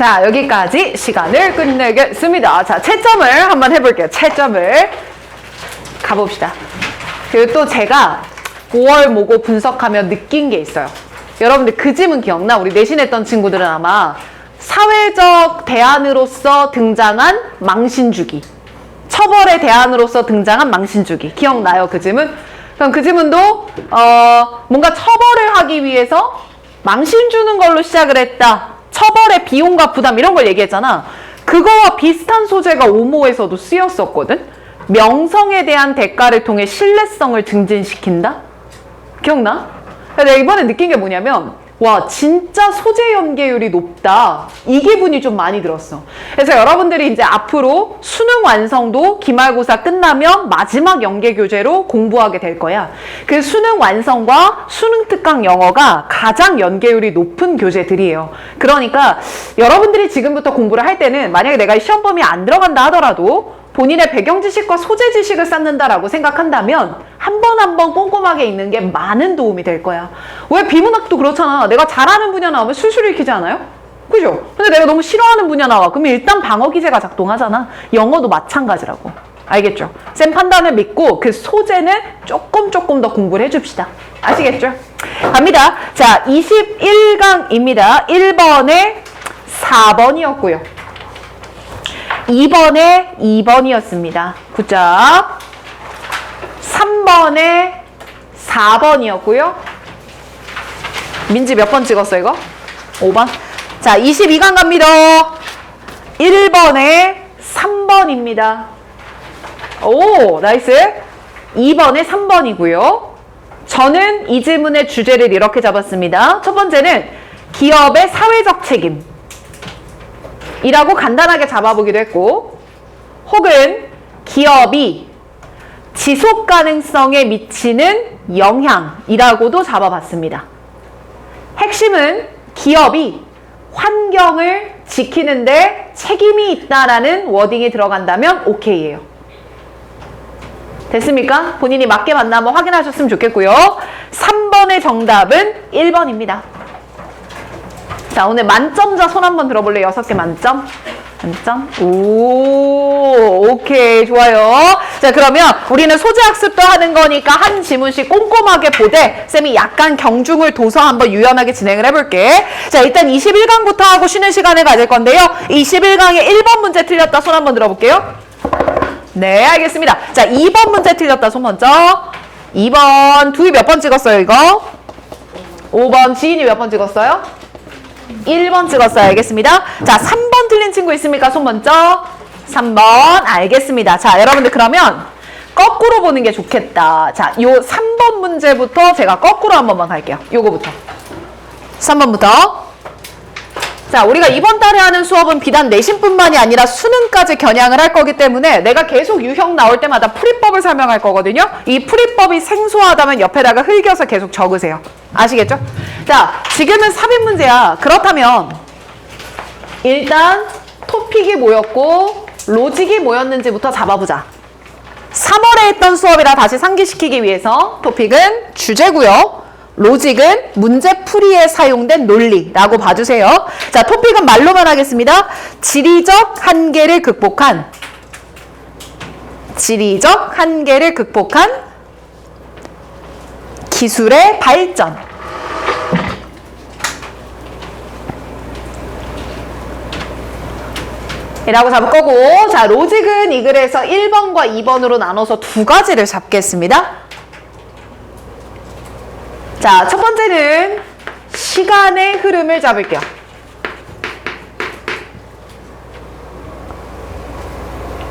자, 여기까지 시간을 끝내겠습니다. 자, 채점을 한번 해볼게요. 채점을 가봅시다. 그리고 또 제가 5월 모고 분석하며 느낀 게 있어요. 여러분들 그 질문 기억나? 우리 내신했던 친구들은 아마 사회적 대안으로서 등장한 망신주기, 처벌의 대안으로서 등장한 망신주기 기억나요? 그 질문? 그럼 그 질문도 뭔가 처벌을 하기 위해서 망신 주는 걸로 시작을 했다. 처벌의 비용과 부담 이런 걸 얘기했잖아. 그거와 비슷한 소재가 오모에서도 쓰였었거든. 명성에 대한 대가를 통해 신뢰성을 증진시킨다? 기억나? 내가 이번에 느낀 게 뭐냐면 와, 진짜 소재 연계율이 높다. 이 기분이 좀 많이 들었어. 그래서 여러분들이 이제 앞으로 수능 완성도 기말고사 끝나면 마지막 연계 교재로 공부하게 될 거야. 그 수능 완성과 수능 특강 영어가 가장 연계율이 높은 교재들이에요. 그러니까 여러분들이 지금부터 공부를 할 때는 만약에 내가 시험 범위에 안 들어간다 하더라도 본인의 배경 지식과 소재 지식을 쌓는다라고 생각한다면 한 번 한 번 꼼꼼하게 읽는 게 많은 도움이 될 거야. 왜 비문학도 그렇잖아. 내가 잘하는 분야 나오면 술술 읽히지 않아요? 그죠? 근데 내가 너무 싫어하는 분야 나와. 그러면 일단 방어 기제가 작동하잖아. 영어도 마찬가지라고. 알겠죠? 쌤 판단을 믿고 그 소재는 조금 더 공부를 해줍시다. 아시겠죠? 갑니다. 자, 21강입니다. 1번에 4번이었고요. 2번에 2번이었습니다. 굿잡. 3번에 4번이었고요. 민지 몇 번 찍었어 이거? 5번. 자, 22강 갑니다. 1번에 3번입니다. 오, 나이스. 2번에 3번이고요. 저는 이 질문의 주제를 이렇게 잡았습니다. 첫 번째는 기업의 사회적 책임 이라고 간단하게 잡아보기도 했고, 혹은 기업이 지속 가능성에 미치는 영향이라고도 잡아봤습니다. 핵심은 기업이 환경을 지키는데 책임이 있다라는 워딩이 들어간다면 오케이예요. 됐습니까? 본인이 맞게 맞나 한번 확인하셨으면 좋겠고요. 3번의 정답은 1번입니다. 자, 오늘 만점자 손 한번 들어볼래요? 6개 만점? 만점? 오, 오케이, 좋아요. 자, 그러면 우리는 소재 학습도 하는 거니까 한 지문씩 꼼꼼하게 보되 쌤이 약간 경중을 둬서 한번 유연하게 진행을 해볼게. 자, 일단 21강부터 하고 쉬는 시간을 가질 건데요. 21강에 1번 문제 틀렸다 손 한번 들어볼게요. 네, 알겠습니다. 자, 2번 문제 틀렸다 손 먼저. 2번, 두이 몇 번 찍었어요, 이거? 5번, 지인이 몇 번 찍었어요? 1번 찍었어요. 알겠습니다. 자, 3번 틀린 친구 있습니까? 손 먼저. 3번. 알겠습니다. 자, 여러분들 그러면 거꾸로 보는 게 좋겠다. 자, 요 3번 문제부터 제가 거꾸로 한 번만 갈게요. 요거부터. 3번부터. 자, 우리가 이번 달에 하는 수업은 비단 내신뿐만이 아니라 수능까지 겨냥을 할 거기 때문에 내가 계속 유형 나올 때마다 풀이법을 설명할 거거든요. 이 풀이법이 생소하다면 옆에다가 흙여서 계속 적으세요. 아시겠죠? 자, 지금은 삽입 문제야. 그렇다면 일단 토픽이 뭐였고 로직이 뭐였는지부터 잡아보자. 3월에 했던 수업이라 다시 상기시키기 위해서 토픽은 주제고요. 로직은 문제풀이에 사용된 논리라고 봐주세요. 자, 토픽은 말로만 하겠습니다. 지리적 한계를 극복한 기술의 발전. 이라고 잡을 거고, 자, 로직은 이 글에서 1번과 2번으로 나눠서 두 가지를 잡겠습니다. 자, 첫 번째는 시간의 흐름을 잡을게요.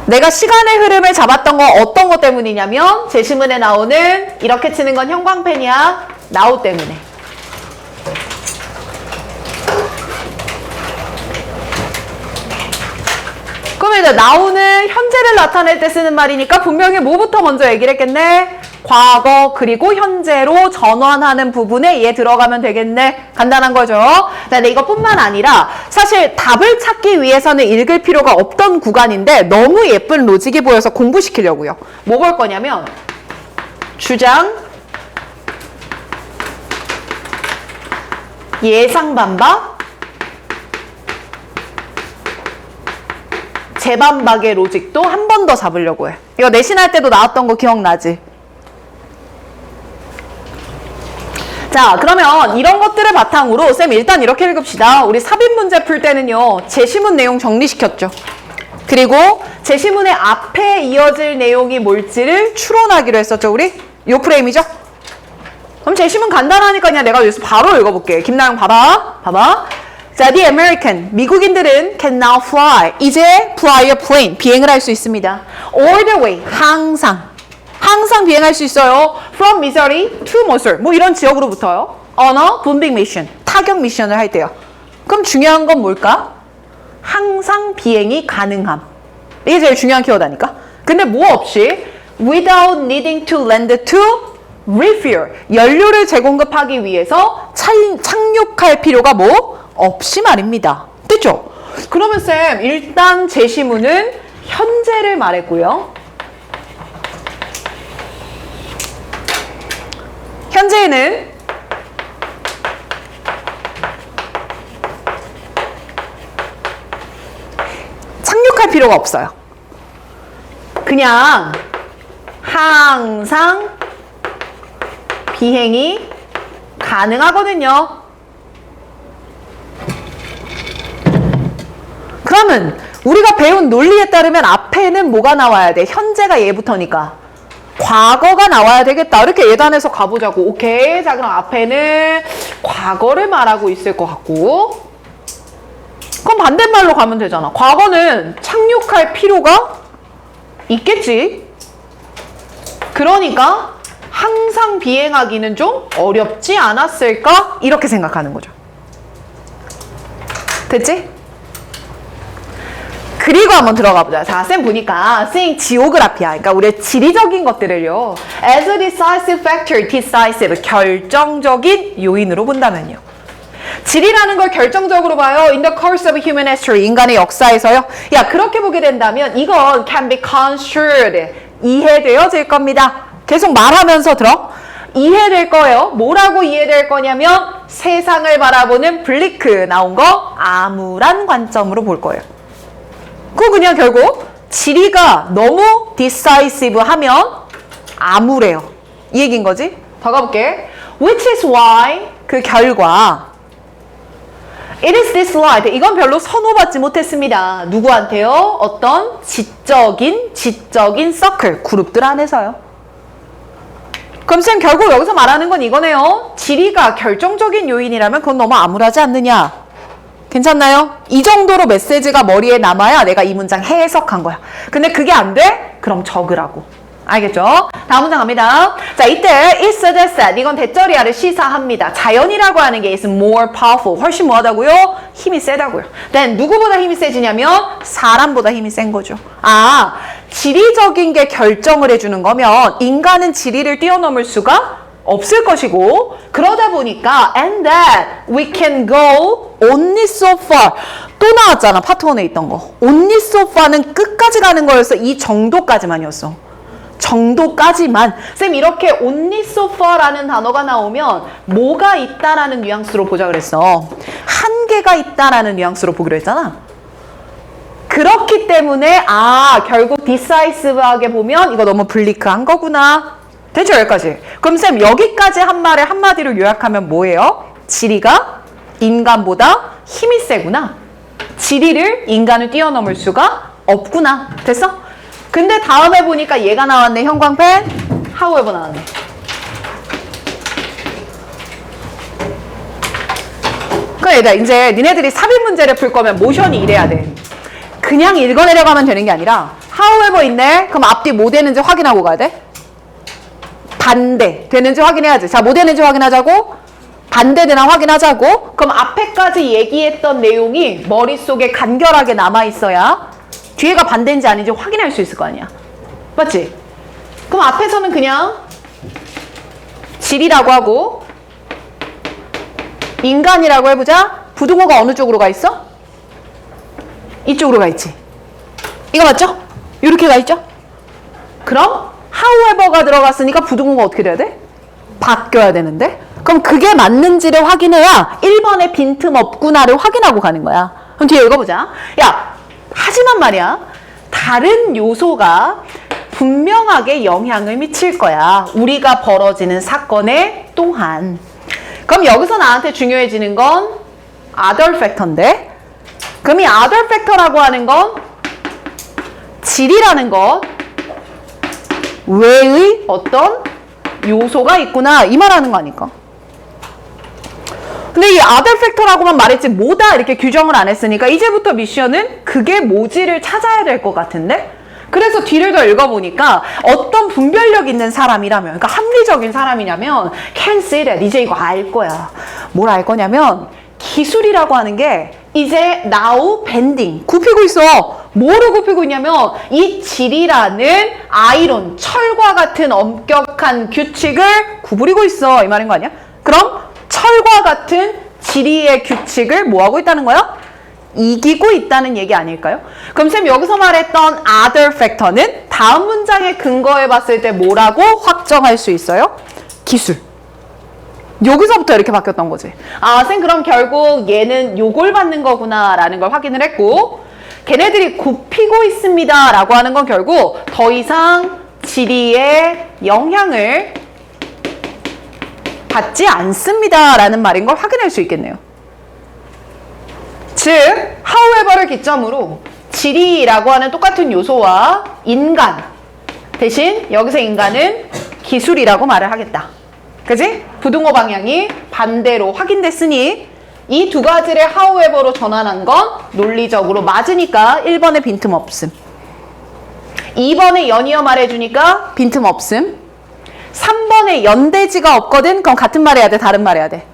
내가 시간의 흐름을 잡았던 거 어떤 것 때문이냐면 제시문에 나오는 이렇게 치는 건 형광펜이야. 나우 때문에. 그러면 이제 나우는 현재를 나타낼 때 쓰는 말이니까 분명히 뭐부터 먼저 얘기를 했겠네? 과거 그리고 현재로 전환하는 부분에 얘 들어가면 되겠네. 간단한 거죠. 근데 이것뿐만 아니라 사실 답을 찾기 위해서는 읽을 필요가 없던 구간인데 너무 예쁜 로직이 보여서 공부시키려고요. 뭐 볼 거냐면 주장, 예상 반박, 제반박의 로직도 한 번 더 잡으려고 해. 이거 내신할 때도 나왔던 거 기억나지? 자, 그러면 이런 것들을 바탕으로 쌤 일단 이렇게 읽읍시다. 우리 삽입 문제 풀 때는요. 제시문 내용 정리시켰죠. 그리고 제시문의 앞에 이어질 내용이 뭘지를 추론하기로 했었죠. 우리? 요 프레임이죠? 그럼 제시문 간단하니까 그냥 내가 여기서 바로 읽어볼게. 김나영 봐봐. 봐봐. 자, the American. 미국인들은 can now fly. 이제 fly a plane. 비행을 할 수 있습니다. all the way. 항상. 항상 비행할 수 있어요. From Missouri to Mosul. 뭐 이런 지역으로부터요. On a bombing mission. 타격 미션을 할 때요. 그럼 중요한 건 뭘까? 항상 비행이 가능함. 이게 제일 중요한 키워드니까. 근데 뭐 없이 without needing to land to refuel. 연료를 재공급하기 위해서 착륙할 필요가 뭐? 없이 말입니다. 됐죠? 그러면 쌤 일단 제시문은 현재를 말했고요. 현재에는 착륙할 필요가 없어요. 그냥 항상 비행이 가능하거든요. 그러면 우리가 배운 논리에 따르면 앞에는 뭐가 나와야 돼? 현재가 얘부터니까. 과거가 나와야 되겠다. 이렇게 예단해서 가보자고. 오케이. 자, 그럼 앞에는 과거를 말하고 있을 것 같고. 그럼 반대말로 가면 되잖아. 과거는 착륙할 필요가 있겠지. 그러니까 항상 비행하기는 좀 어렵지 않았을까? 이렇게 생각하는 거죠. 됐지? 그리고 한번 들어가 보자. 자, 쌤 보니까 쌤 지오그라피아, 그러니까 우리의 지리적인 것들을요. as a decisive factor, decisive, 결정적인 요인으로 본다면요. 지리라는 걸 결정적으로 봐요. In the course of human history, 인간의 역사에서요. 야, 그렇게 보게 된다면 이건 can be construed, 이해되어질 겁니다. 계속 말하면서 들어. 이해될 거예요. 뭐라고 이해될 거냐면 세상을 바라보는 블리크 나온 거 암울한 관점으로 볼 거예요. 그거 그냥 결국 지리가 너무 decisive 하면 암울해요. 이 얘기인 거지? 더 가볼게. Which is why 그 결과 It is disliked. 이건 별로 선호받지 못했습니다. 누구한테요? 어떤 지적인 서클, 그룹들 안에서요. 그럼 쌤 결국 여기서 말하는 건 이거네요. 지리가 결정적인 요인이라면 그건 너무 암울하지 않느냐? 괜찮나요? 이 정도로 메시지가 머리에 남아야 내가 이 문장 해석한 거야. 근데 그게 안 돼? 그럼 적으라고. 알겠죠? 다음 문장 갑니다. 자, 이때 it suggests, 이건 대절이야를 시사합니다. 자연이라고 하는 게 is more powerful. 훨씬 뭐하다고요? 힘이 세다고요. then 누구보다 힘이 세지냐면 사람보다 힘이 센 거죠. 아, 지리적인 게 결정을 해주는 거면 인간은 지리를 뛰어넘을 수가 없을 것이고, 그러다 보니까 and that we can go only so far. 또 나왔잖아, 파트 1에 있던 거. only so far는 끝까지 가는 거였어. 이 정도까지만이었어. 정도까지만. 쌤 이렇게 only so far라는 단어가 나오면 뭐가 있다라는 뉘앙스로 보자 그랬어. 한계가 있다라는 뉘앙스로 보기로 했잖아. 그렇기 때문에 아, 결국 decisive하게 보면 이거 너무 블리크한 거구나. 됐죠? 여기까지. 그럼 쌤 여기까지 한 말을 한마디로 요약하면 뭐예요? 지리가 인간보다 힘이 세구나. 지리를 인간을 뛰어넘을 수가 없구나. 됐어? 근데 다음에 보니까 얘가 나왔네. 형광펜. however 나왔네. 그래, 얘들아, 이제 니네들이 삽입 문제를 풀 거면 모션이 이래야 돼. 그냥 읽어내려가면 되는 게 아니라 however 있네. 그럼 앞뒤 뭐 되는지 확인하고 가야 돼. 반대 되는지 확인해야지. 자, 뭐 되는지 확인하자고? 반대되나 확인하자고? 그럼 앞에까지 얘기했던 내용이 머릿속에 간결하게 남아있어야 뒤에가 반대인지 아닌지 확인할 수 있을 거 아니야. 맞지? 그럼 앞에서는 그냥 질이라고 하고 인간이라고 해보자. 부등호가 어느 쪽으로 가 있어? 이쪽으로 가 있지. 이거 맞죠? 이렇게 가 있죠? 그럼 however가 들어갔으니까 부등호가 어떻게 돼야 돼? 바뀌어야 되는데? 그럼 그게 맞는지를 확인해야 1번에 빈틈 없구나를 확인하고 가는 거야. 그럼 뒤에 읽어보자. 야, 하지만 말이야. 다른 요소가 분명하게 영향을 미칠 거야. 우리가 벌어지는 사건에 또한. 그럼 여기서 나한테 중요해지는 건 other factor인데, 그럼 이 other factor라고 하는 건 질이라는 것 외의 어떤 요소가 있구나 이 말하는 거 아닐까? 근데 이 other factor라고만 말했지 뭐다 이렇게 규정을 안 했으니까 이제부터 미션은 그게 뭐지를 찾아야 될 것 같은데? 그래서 뒤를 더 읽어보니까 어떤 분별력 있는 사람이라면, 그러니까 합리적인 사람이냐면 can see that, 이제 이거 알 거야. 뭘 알 거냐면 기술이라고 하는 게 이제 now bending, 굽히고 있어. 뭐로 굽히고 있냐면 이 질이라는 아이론, 철과 같은 엄격한 규칙을 구부리고 있어. 이 말인 거 아니야? 그럼 철과 같은 지리의 규칙을 뭐하고 있다는 거야? 이기고 있다는 얘기 아닐까요? 그럼 쌤 여기서 말했던 other factor는 다음 문장에 근거해 봤을 때 뭐라고 확정할 수 있어요? 기술. 여기서부터 이렇게 바뀌었던 거지. 아, 쌤 그럼 결국 얘는 요걸 받는 거구나 라는 걸 확인을 했고, 걔네들이 굽히고 있습니다 라고 하는 건 결국 더 이상 지리의 영향을 받지 않습니다 라는 말인 걸 확인할 수 있겠네요. 즉, however를 기점으로 지리라고 하는 똑같은 요소와 인간, 대신 여기서 인간은 기술이라고 말을 하겠다. 그지? 부등호 방향이 반대로 확인됐으니 이 두 가지를 however로 전환한 건 논리적으로 맞으니까 1번에 빈틈없음, 2번에 연이어 말해주니까 빈틈없음, 3번에 연대지가 없거든? 그럼 같은 말 해야 돼? 다른 말 해야 돼?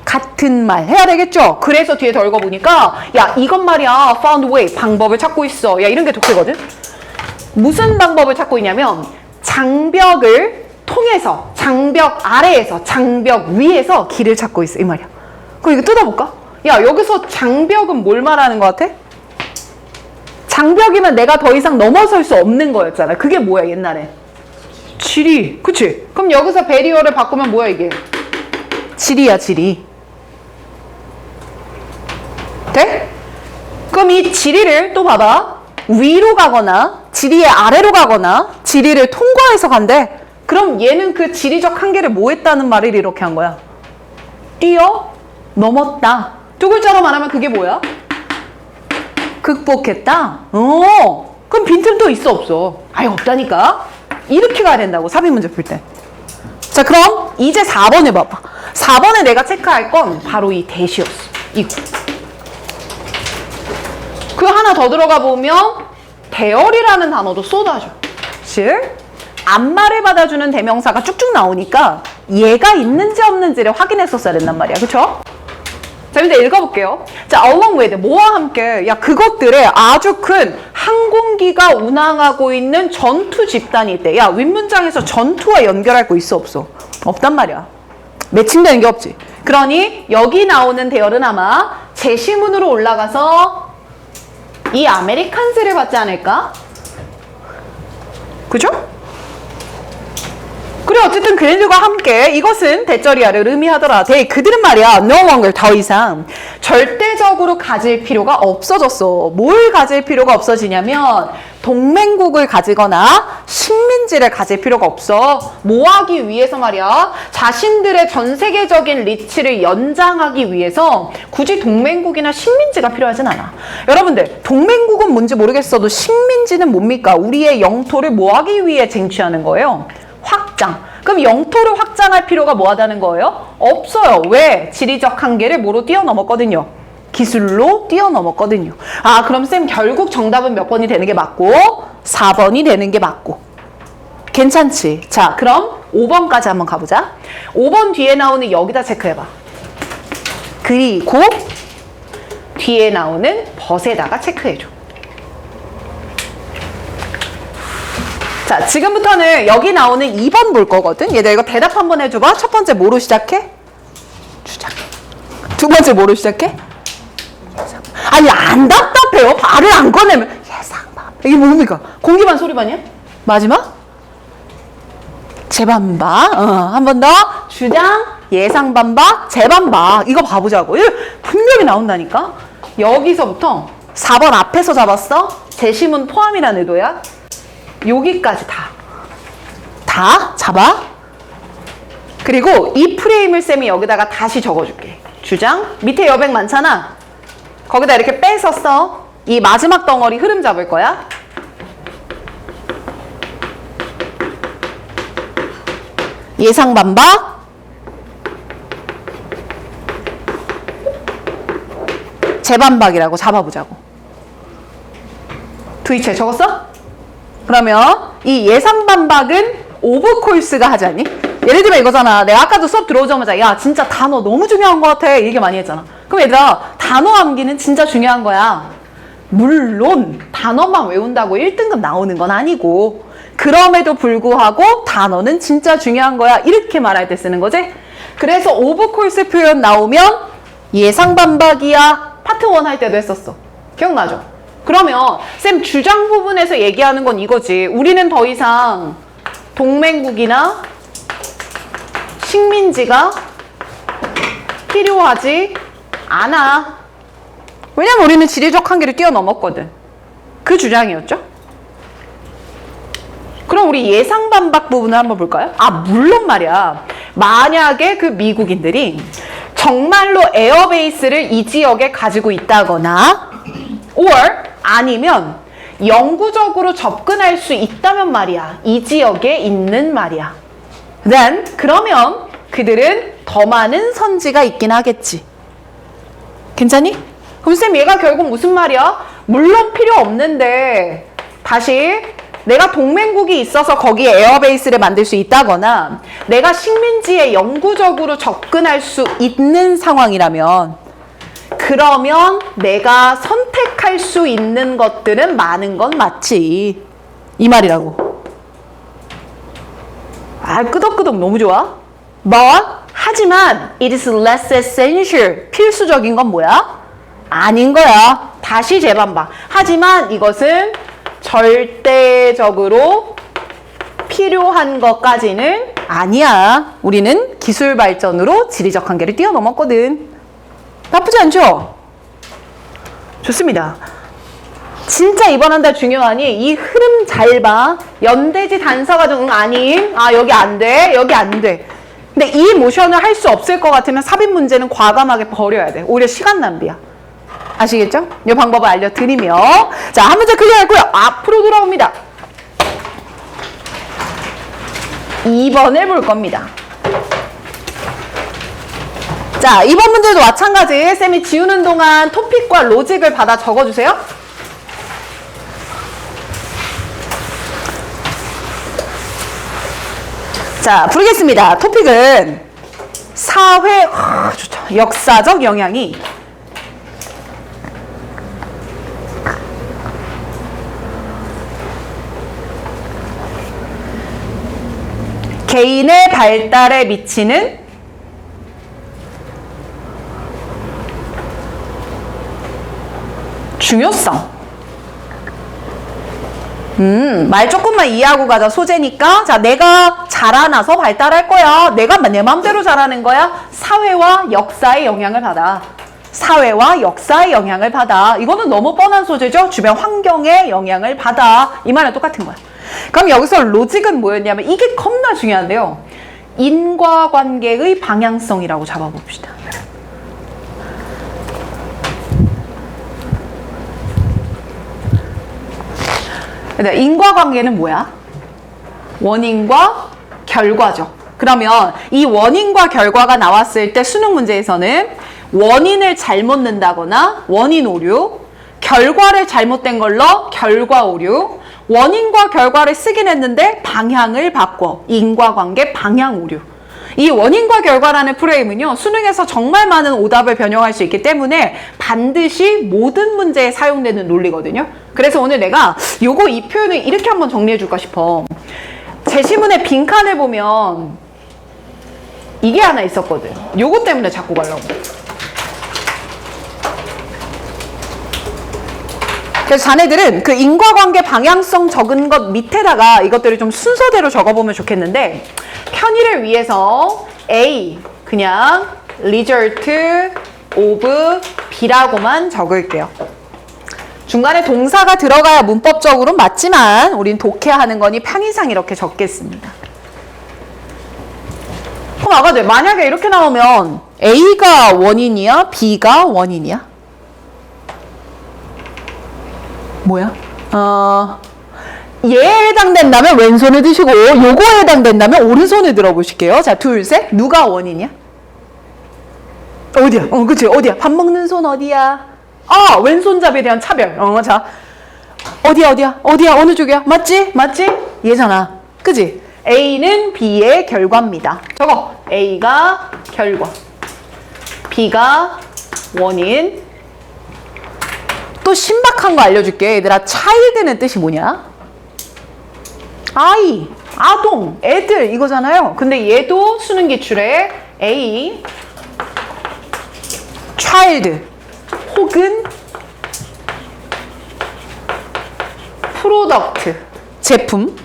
같은 말 해야 되겠죠? 그래서 뒤에 더 읽어보니까 야 이건 말이야 found way, 방법을 찾고 있어. 야 이런 게 독해거든? 무슨 방법을 찾고 있냐면 장벽을 통해서, 장벽 아래에서, 장벽 위에서 길을 찾고 있어 이 말이야. 그럼 이거 뜯어볼까? 야 여기서 장벽은 뭘 말하는 것 같아? 장벽이면 내가 더 이상 넘어설 수 없는 거였잖아. 그게 뭐야 옛날에? 지리. 그치? 그럼 여기서 베리어를 바꾸면 뭐야 이게? 지리야 지리. 돼? 그럼 이 지리를 또 봐봐. 위로 가거나 지리의 아래로 가거나 지리를 통과해서 간대. 그럼 얘는 그 지리적 한계를 뭐 했다는 말을 이렇게 한 거야? 뛰어 넘었다. 두 글자로 말하면 그게 뭐야? 극복했다? 그럼 빈틈도 있어 없어? 아예 없다니까? 이렇게 가야 된다고 삽입 문제 풀 때. 자 그럼 이제 4번 해봐봐. 4번에 내가 체크할 건 바로 이 대시였어. 이거. 그 하나 더 들어가 보면 대열이라는 단어도 쏟아져. 즉 앞말을 받아주는 대명사가 쭉쭉 나오니까 얘가 있는지 없는지를 확인했었어야 된단 말이야. 그쵸? 자 이제 읽어볼게요. 자 along with, 뭐와 함께? 야 그것들의 아주 큰 항공기가 운항하고 있는 전투 집단이 있대. 야 윗문장에서 전투와 연결할 거 있어 없어? 없단 말이야. 매칭되는 게 없지. 그러니 여기 나오는 대열은 아마 제시문으로 올라가서 이 아메리칸스를 받지 않을까? 그죠? 그래 어쨌든 그들과 함께 이것은 대절이야를 의미하더라. 그들은 말이야 no longer, 더 이상 절대적으로 가질 필요가 없어졌어. 뭘 가질 필요가 없어지냐면 동맹국을 가지거나 식민지를 가질 필요가 없어. 뭐 하기 위해서 말이야? 자신들의 전 세계적인 리치를 연장하기 위해서 굳이 동맹국이나 식민지가 필요하진 않아. 여러분들 동맹국은 뭔지 모르겠어도 식민지는 뭡니까? 우리의 영토를 뭐 하기 위해 쟁취하는 거예요? 확장. 그럼 영토를 확장할 필요가 뭐 하다는 거예요? 없어요. 왜? 지리적 한계를 뭐로 뛰어넘었거든요? 기술로 뛰어넘었거든요. 아 그럼 쌤 결국 정답은 몇 번이 되는 게 맞고 4번이 되는 게 맞고. 괜찮지? 자 그럼 5번까지 한번 가보자. 5번 뒤에 나오는 여기다 체크해봐. 그리고 뒤에 나오는 벗에다가 체크해줘. 자 지금부터는 여기 나오는 2번 볼 거거든. 얘들 이거 대답 한번 해줘봐. 첫 번째 뭐로 시작해? 주작. 두 번째 뭐로 시작해? 아니 안 답답해요. 발을 안 꺼내면 예상반. 이게 뭡니까? 공기반 소리반이야? 마지막? 재반박. 한 번 더. 주장, 예상반박, 재반박. 이거 봐보자고. 이거 분명히 나온다니까. 여기서부터 4번 앞에서 잡았어? 제시문 포함이란 의도야? 여기까지 다 잡아. 그리고 이 프레임을 쌤이 여기다가 다시 적어줄게. 주장 밑에 여백 많잖아. 거기다 이렇게 빼서 써. 이 마지막 덩어리 흐름 잡을 거야. 예상 반박, 재반박이라고 잡아보자고. 두이체 적었어? 그러면 이 예상 반박은 오브 콜스가 하지 않니? 예를 들면 이거잖아. 내가 아까도 수업 들어오자마자 야 진짜 단어 너무 중요한 것 같아 얘기 많이 했잖아. 그럼 얘들아 단어 암기는 진짜 중요한 거야. 물론 단어만 외운다고 1등급 나오는 건 아니고 그럼에도 불구하고 단어는 진짜 중요한 거야. 이렇게 말할 때 쓰는 거지. 그래서 오브 콜스 표현 나오면 예상 반박이야. 파트 1 할 때도 했었어. 기억나죠? 그러면 쌤 주장 부분에서 얘기하는 건 이거지. 우리는 더 이상 동맹국이나 식민지가 필요하지 않아. 왜냐면 우리는 지리적 한계를 뛰어넘었거든. 그 주장이었죠. 그럼 우리 예상 반박 부분을 한번 볼까요? 아 물론 말이야. 만약에 그 미국인들이 정말로 에어베이스를 이 지역에 가지고 있다거나 or 아니면 영구적으로 접근할 수 있다면 말이야. 이 지역에 있는 말이야. then 그러면 그들은 더 많은 선지가 있긴 하겠지. 괜찮니? 그럼 쌤 얘가 결국 무슨 말이야? 물론 필요 없는데 다시 내가 동맹국이 있어서 거기에 에어베이스를 만들 수 있다거나 내가 식민지에 영구적으로 접근할 수 있는 상황이라면 그러면 내가 선택할 수 있는 것들은 많은 건 맞지. 이 말이라고. 아 끄덕끄덕 너무 좋아. But 하지만 it is less essential. 필수적인 건 뭐야? 아닌 거야. 다시 재반박. 하지만 이것은 절대적으로 필요한 것까지는 아니야. 우리는 기술 발전으로 지리적 한계를 뛰어넘었거든. 나쁘지 않죠? 좋습니다. 진짜 이번 한 달 중요하니 이 흐름 잘 봐. 연대지 단서가 좀 아님. 아 여기 안 돼. 여기 안 돼. 근데 이 모션을 할 수 없을 것 같으면 삽입 문제는 과감하게 버려야 돼. 오히려 시간 낭비야. 아시겠죠? 이 방법을 알려드리며 자, 한 문제 클리어했고요. 앞으로 돌아옵니다. 2번을 볼 겁니다. 자, 2번 문제도 마찬가지. 쌤이 지우는 동안 토픽과 로직을 받아 적어주세요. 자, 부르겠습니다. 토픽은 사회, 좋죠. 역사적 영향이 개인의 발달에 미치는 중요성. 말 조금만 이해하고 가자. 소재니까. 자, 내가 자라나서 발달할 거야. 내가 내 마음대로 자라는 거야. 사회와 역사의 영향을 받아. 사회와 역사의 영향을 받아. 이거는 너무 뻔한 소재죠. 주변 환경의 영향을 받아. 이 말은 똑같은 거야. 그럼 여기서 로직은 뭐였냐면 이게 겁나 중요한데요. 인과관계의 방향성이라고 잡아봅시다. 인과관계는 뭐야? 원인과 결과죠. 그러면 이 원인과 결과가 나왔을 때 수능 문제에서는 원인을 잘못 넣는다거나 원인 오류, 결과를 잘못된 걸로 결과 오류, 원인과 결과를 쓰긴 했는데 방향을 바꿔. 인과관계 방향 오류. 이 원인과 결과라는 프레임은요. 수능에서 정말 많은 오답을 변형할 수 있기 때문에 반드시 모든 문제에 사용되는 논리거든요. 그래서 오늘 내가 요거 이 표현을 이렇게 한번 정리해 줄까 싶어. 제시문의 빈칸을 보면 이게 하나 있었거든. 요거 때문에 자꾸 가려고. 그래서 자네들은 그 인과관계 방향성 적은 것 밑에다가 이것들을 좀 순서대로 적어보면 좋겠는데 편의를 위해서 A 그냥 result of B라고만 적을게요. 중간에 동사가 들어가야 문법적으로 맞지만 우린 독해하는 거니 편의상 이렇게 적겠습니다. 그럼 아까 만약에 이렇게 나오면 A가 원인이야? B가 원인이야? 뭐야? 얘에 해당된다면 왼손을 드시고 요거에 해당된다면 오른손을 들어보실게요. 자, 둘, 셋. 누가 원인이야? 어디야? 그치. 어디야? 밥 먹는 손 어디야? 왼손잡이에 대한 차별. 자. 어디야? 어느 쪽이야? 맞지? 얘잖아. 그치? A는 B의 결과입니다. 저거. A가 결과. B가 원인. 또 신박한 거 알려줄게. 얘들아, child는 뜻이 뭐냐? 아이, 아동, 애들 이거잖아요. 근데 얘도 수능 기출에 A, child 혹은 product, 제품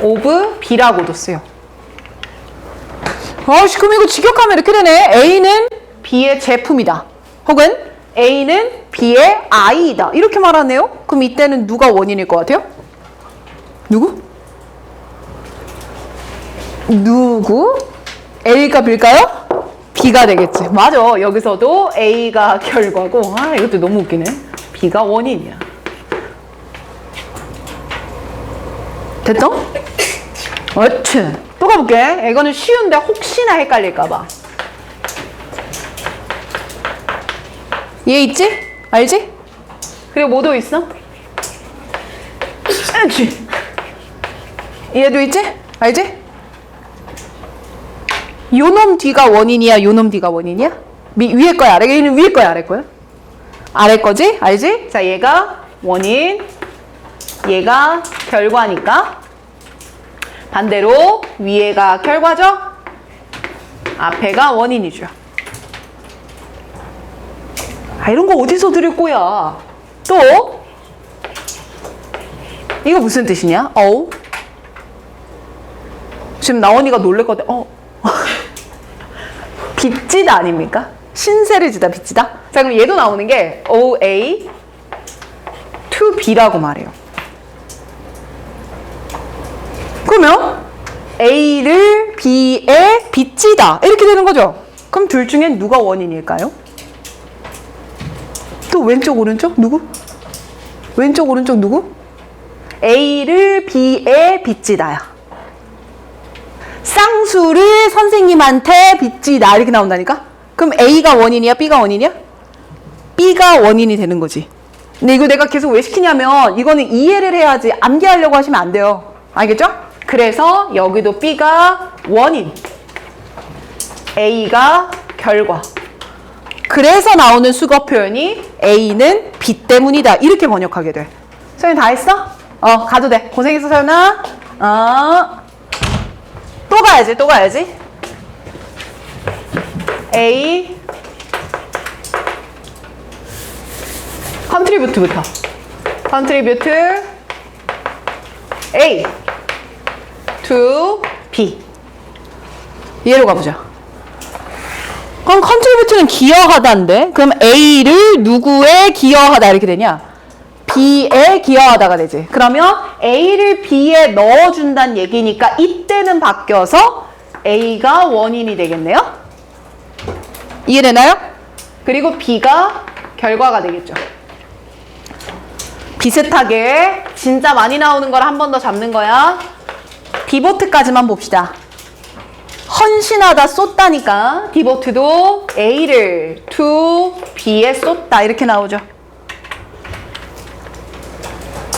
of B라고도 써요. 그럼 이거 직역하면 이렇게 되네. A는 B의 제품이다. 혹은 A는 B의 아이이다. 이렇게 말하네요. 그럼 이때는 누가 원인일 것 같아요? 누구? A가 B일까요? B가 되겠지. 맞아. 여기서도 A가 결과고, 이것도 너무 웃기네. B가 원인이야. 됐어? 어츠. 또 가볼게. 이거는 쉬운데 혹시나 헷갈릴까봐. 얘 있지? 알지? 그리고 뭐도 있어? 그렇지. 얘도 있지? 알지? 요놈 뒤가 원인이야? 요놈 뒤가 원인이야? 위에 거야? 얘는 위에 거야? 아래 거야? 아래 거지? 알지? 자, 얘가 원인, 얘가 결과니까 반대로 위에가 결과죠? 앞에가 원인이죠. 이런 거 어디서 들을 거야? 또 이거 무슨 뜻이냐? 지금 나원이가 놀랄 것 같아. 빚지다 아닙니까? 신세를 지다 빚지다? 자, 그럼 얘도 나오는 게 OA to B라고 말해요. 그러면 A를 B에 빚지다 이렇게 되는 거죠. 그럼 둘 중에 누가 원인일까요? 또 왼쪽 오른쪽 누구? 왼쪽 오른쪽 누구? A를 B에 빚지다야. 쌍수를 선생님한테 빚지다 이렇게 나온다니까? 그럼 A가 원인이야? B가 원인이야? B가 원인이 되는 거지. 근데 이거 내가 계속 왜 시키냐면 이거는 이해를 해야지 암기하려고 하시면 안 돼요. 알겠죠? 그래서 여기도 B가 원인, A가 결과. 그래서 나오는 수거 표현이 A는 B 때문이다 이렇게 번역하게 돼. 소연이 다 했어? 가도 돼. 고생했어 소연아. 또 가야지. A 컨트리뷰트부터. 컨트리뷰트 A to B. 얘로 가보자. 그럼 컨트리뷰트는 기여하다인데 그럼 A를 누구에 기여하다 이렇게 되냐? B에 기여하다가 되지. 그러면 A를 B에 넣어준다는 얘기니까 이때는 바뀌어서 A가 원인이 되겠네요. 이해되나요? 그리고 B가 결과가 되겠죠. 비슷하게 진짜 많이 나오는 걸 한 번 더 잡는 거야. 디보트까지만 봅시다. 헌신하다 쏟다니까 디보트도 A를 to B에 쏟다 이렇게 나오죠.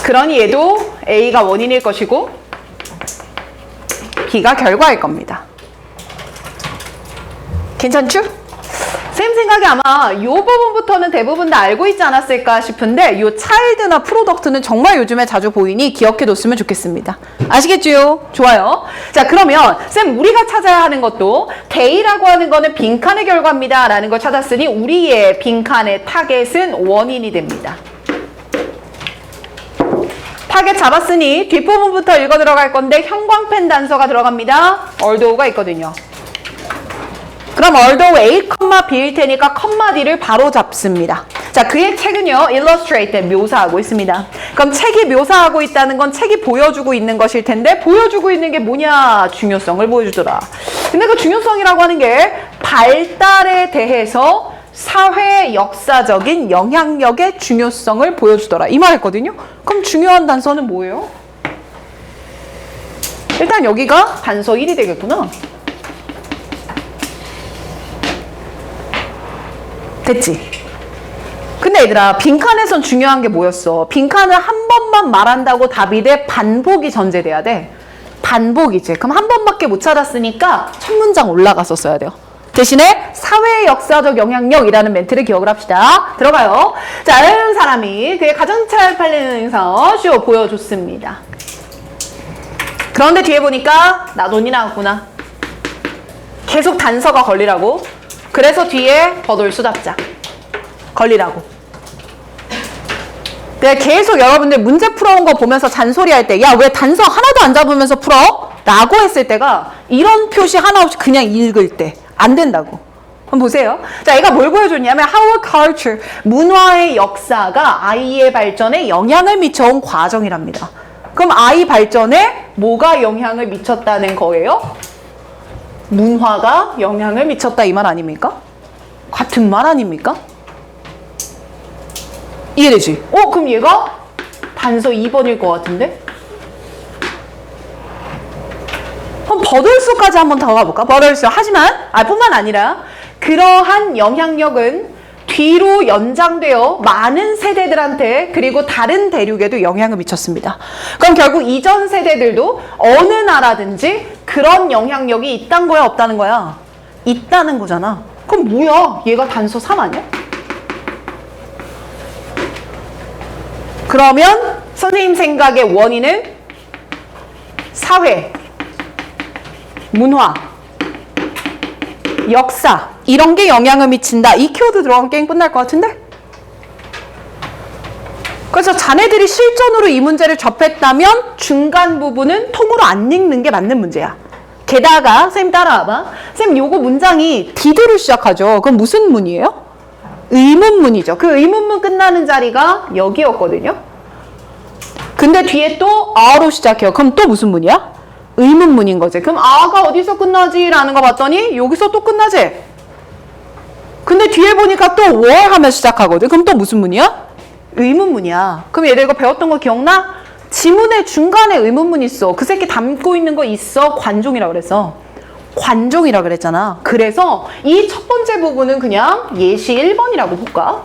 그러니 얘도 A가 원인일 것이고 B가 결과일 겁니다. 괜찮죠? 쌤 생각에 아마 이 부분부터는 대부분 다 알고 있지 않았을까 싶은데 이 차일드나 프로덕트는 정말 요즘에 자주 보이니 기억해뒀으면 좋겠습니다. 아시겠죠? 좋아요. 자, 그러면 쌤 우리가 찾아야 하는 것도 데이라고 하는 거는 빈칸의 결과입니다 라는 걸 찾았으니 우리의 빈칸의 타겟은 원인이 됩니다. 타겟 잡았으니 뒷부분부터 읽어 들어갈 건데 형광펜 단서가 들어갑니다. althought가 있거든요. 그럼 although A, B일 테니까 컴마 D를 바로 잡습니다. 자, 그의 책은요, illustrate, 묘사하고 있습니다. 그럼 책이 묘사하고 있다는 건 책이 보여주고 있는 것일 텐데, 보여주고 있는 게 뭐냐? 중요성을 보여주더라. 근데 그 중요성이라고 하는 게 발달에 대해서 사회 역사적인 영향력의 중요성을 보여주더라. 이 말했거든요. 그럼 중요한 단서는 뭐예요? 일단 여기가 단서 1이 되겠구나. 됐지? 근데 얘들아, 빈칸에선 중요한 게 뭐였어? 빈칸을 한 번만 말한다고 답이 돼? 반복이 전제돼야 돼. 반복이지. 그럼 한 번밖에 못 찾았으니까 첫 문장 올라가서 써야 돼요. 대신에 사회의 역사적 영향력이라는 멘트를 기억을 합시다. 들어가요. 자, 다른 사람이 그의 가장 잘 팔리는 행사 쇼 보여줬습니다. 그런데 뒤에 보니까 나 돈이 나왔구나. 계속 단서가 걸리라고. 그래서 뒤에 버돌 수답자 걸리라고. 내가 계속 여러분들 문제 풀어온 거 보면서 잔소리할 때, 야, 왜 단서 하나도 안 잡으면서 풀어? 라고 했을 때가 이런 표시 하나 없이 그냥 읽을 때 안 된다고. 한번 보세요. 자, 얘가 뭘 보여줬냐면 How culture, 문화의 역사가 아이의 발전에 영향을 미쳐온 과정이랍니다. 그럼 아이 발전에 뭐가 영향을 미쳤다는 거예요? 문화가 영향을 미쳤다 이 말 아닙니까? 같은 말 아닙니까? 이해되지? 그럼 얘가 단서 2번일 것 같은데? 그럼 버들수까지 한번 더 가볼까? 버들수. 하지만 뿐만 아니라 그러한 영향력은 뒤로 연장되어 많은 세대들한테 그리고 다른 대륙에도 영향을 미쳤습니다. 그럼 결국 이전 세대들도 어느 나라든지 그런 영향력이 있다는 거야, 없다는 거야? 있다는 거잖아. 그럼 뭐야? 얘가 단서 3 아니야? 그러면 선생님 생각의 원인은 사회, 문화, 역사 이런 게 영향을 미친다. 이 키워드 들어가면 게임 끝날 것 같은데? 그래서 자네들이 실전으로 이 문제를 접했다면 중간 부분은 통으로 안 읽는 게 맞는 문제야. 게다가 선생님 따라와봐. 선생님 요거 문장이 did로 시작하죠. 그럼 무슨 문이에요? 의문문이죠. 그 의문문 끝나는 자리가 여기였거든요. 근데 뒤에 또 a로 시작해요. 그럼 또 무슨 문이야? 의문문인 거지. 그럼 a가 어디서 끝나지? 라는 거 봤더니 여기서 또 끝나지? 근데 뒤에 보니까 또 were 하면 시작하거든. 그럼 또 무슨 문이야? 의문문이야. 그럼 얘들 이거 배웠던 거 기억나? 지문의 중간에 의문문 있어. 그 새끼 담고 있는 거 있어. 관종이라 그랬어. 관종이라 그랬잖아. 그래서 이 첫 번째 부분은 그냥 예시 1번이라고 볼까?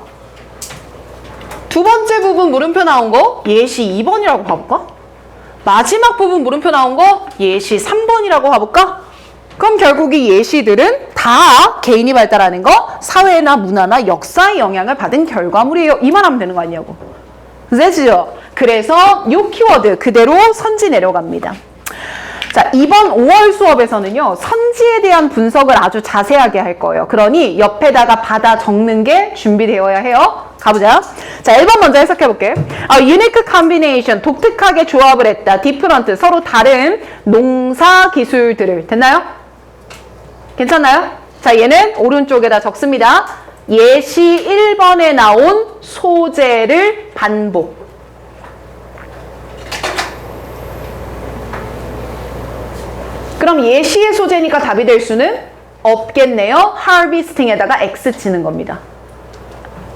두 번째 부분 물음표 나온 거 예시 2번이라고 봐볼까? 마지막 부분 물음표 나온 거 예시 3번이라고 봐볼까? 그럼 결국 이 예시들은 다 개인이 발달하는 거, 사회나 문화나 역사의 영향을 받은 결과물이에요. 이 말 하면 되는 거 아니냐고. 그죠? 그래서 이 키워드 그대로 선지 내려갑니다. 자, 이번 5월 수업에서는요, 선지에 대한 분석을 아주 자세하게 할 거예요. 그러니 옆에다가 받아 적는 게 준비되어야 해요. 가보자. 자, 1번 먼저 해석해 볼게. unique combination, 독특하게 조합을 했다. different, 서로 다른 농사 기술들을. 됐나요? 괜찮나요? 자, 얘는 오른쪽에다 적습니다. 예시 1번에 나온 소재를 반복. 그럼 예시의 소재니까 답이 될 수는 없겠네요. harvesting에다가 X 치는 겁니다.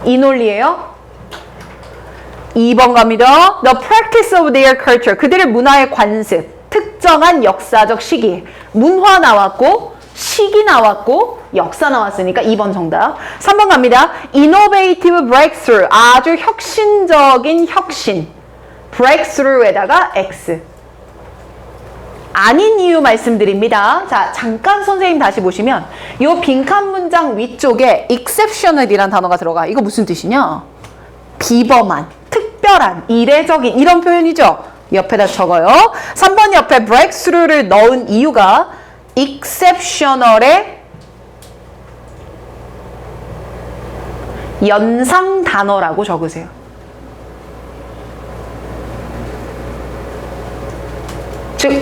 이 논리예요. 2번 갑니다. The practice of their culture. 그들의 문화의 관습. 특정한 역사적 시기. 문화 나왔고 시기 나왔고 역사 나왔으니까 2번 정답. 3번 갑니다. Innovative breakthrough. 아주 혁신적인 혁신. breakthrough에다가 X. 아닌 이유 말씀드립니다. 자, 잠깐 선생님 다시 보시면 이 빈칸 문장 위쪽에 exceptional이라는 단어가 들어가. 이거 무슨 뜻이냐? 비범한, 특별한, 이례적인 이런 표현이죠. 옆에다 적어요. 3번 옆에 breakthrough를 넣은 이유가 exceptional의 연상 단어라고 적으세요. 즉,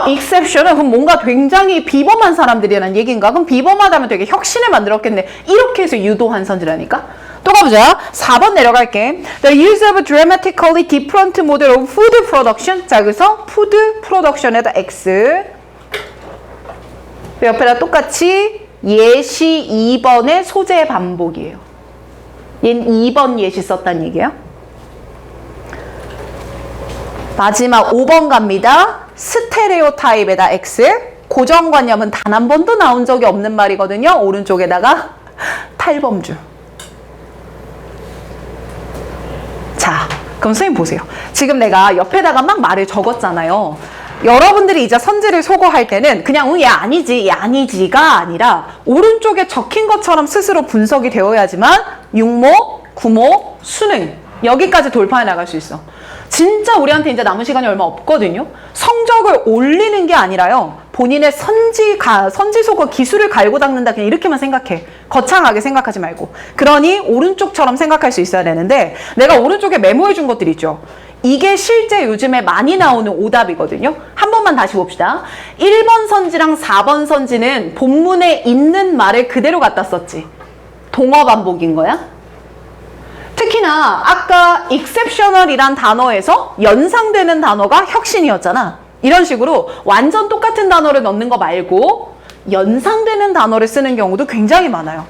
exception은 그럼 뭔가 굉장히 비범한 사람들이라는 얘기인가? 그럼 비범하다면 되게 혁신을 만들었겠네. 이렇게 해서 유도한 선지라니까? 또 가보자. 4번 내려갈게. The use of a dramatically different model of food production. 자, 그래서 food production에다 X. 옆에다 똑같이 예시 2번의 소재 반복이에요. 얘는 2번 예시 썼단 얘기야. 마지막 5번 갑니다. 스테레오타입에다 X. 고정관념은 단 한 번도 나온 적이 없는 말이거든요. 오른쪽에다가 탈범주. 자, 그럼 선생님 보세요. 지금 내가 옆에다가 막 말을 적었잖아요. 여러분들이 이제 선지를 소거할 때는 그냥 얘 아니지, 얘 아니지가 아니라 오른쪽에 적힌 것처럼 스스로 분석이 되어야지만 육모, 구모, 수능 여기까지 돌파해 나갈 수 있어. 진짜 우리한테 이제 남은 시간이 얼마 없거든요. 성적을 올리는 게 아니라요. 본인의 선지 소거 기술을 갈고 닦는다 그냥 이렇게만 생각해. 거창하게 생각하지 말고. 그러니 오른쪽처럼 생각할 수 있어야 되는데 내가 오른쪽에 메모해 준 것들 있죠. 이게 실제 요즘에 많이 나오는 오답이거든요. 한 번만 다시 봅시다. 1번 선지랑 4번 선지는 본문에 있는 말을 그대로 갖다 썼지. 동어 반복인 거야. 특히나 아까 exceptional이란 단어에서 연상되는 단어가 혁신이었잖아. 이런 식으로 완전 똑같은 단어를 넣는 거 말고 연상되는 단어를 쓰는 경우도 굉장히 많아요.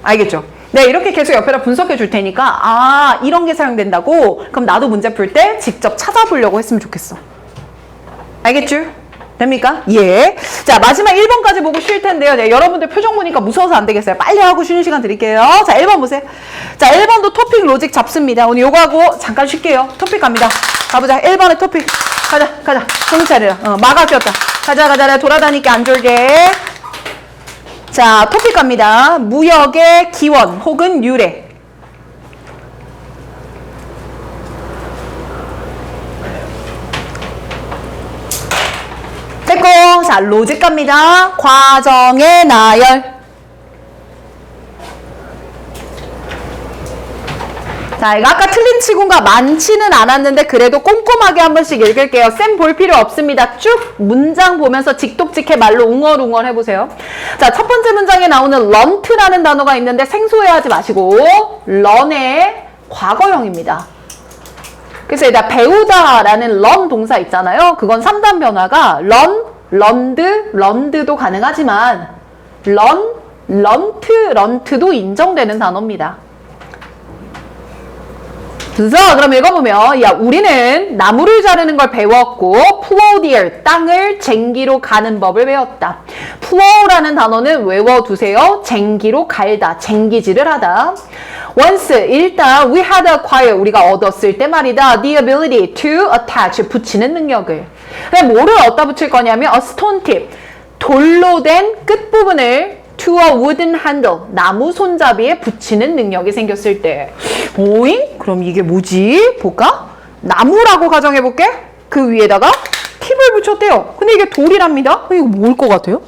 알겠죠? 네, 이렇게 계속 옆에다 분석해 줄 테니까 아, 이런 게 사용된다고? 그럼 나도 문제 풀 때 직접 찾아보려고 했으면 좋겠어. 알겠죠? 됩니까? 예. 자, 마지막 1번까지 보고 쉴 텐데요. 네, 여러분들 표정 보니까 무서워서 안 되겠어요. 빨리 하고 쉬는 시간 드릴게요. 자, 1번 보세요. 자, 1번도 토픽 로직 잡습니다. 오늘 요거 하고 잠깐 쉴게요. 토픽 갑니다. 가보자. 1번의 토픽. 가자. 정신 차려라. 마가 꼈다. 가자. 내가 돌아다니게 안 졸게. 자, 토픽 갑니다. 무역의 기원 혹은 유래. 됐고, 자, 로직 갑니다. 과정의 나열. 자, 이거 아까 틀린 치고가 많지는 않았는데 그래도 꼼꼼하게 한 번씩 읽을게요. 쌤 볼 필요 없습니다. 쭉 문장 보면서 직독직해 말로 웅얼웅얼 해보세요. 자, 첫 번째 문장에 나오는 learnt라는 단어가 있는데 생소해하지 마시고 learn의 과거형입니다. 그래서 여기다 배우다라는 learn 동사 있잖아요. 그건 3단 변화가 learn, learned, learned도 가능하지만 learn, learnt, learnt도 인정되는 단어입니다. 그래서 그럼 읽어보면 야, 우리는 나무를 자르는 걸 배웠고 plow 땅을 쟁기로 가는 법을 배웠다. plow라는 단어는 외워두세요. 쟁기로 갈다, 쟁기질을 하다. once, 일단 we had acquired, 우리가 얻었을 때 말이다. the ability to attach, 붙이는 능력을. 뭐를 어디다 붙일 거냐면 a stone tip, 돌로 된 끝부분을 to a wooden handle, 나무 손잡이에 붙이는 능력이 생겼을 때. 오잉? 그럼 이게 뭐지? 볼까? 나무라고 가정해볼게. 그 위에다가 팁을 붙였대요. 근데 이게 돌이랍니다. 이거 뭘 것 같아요?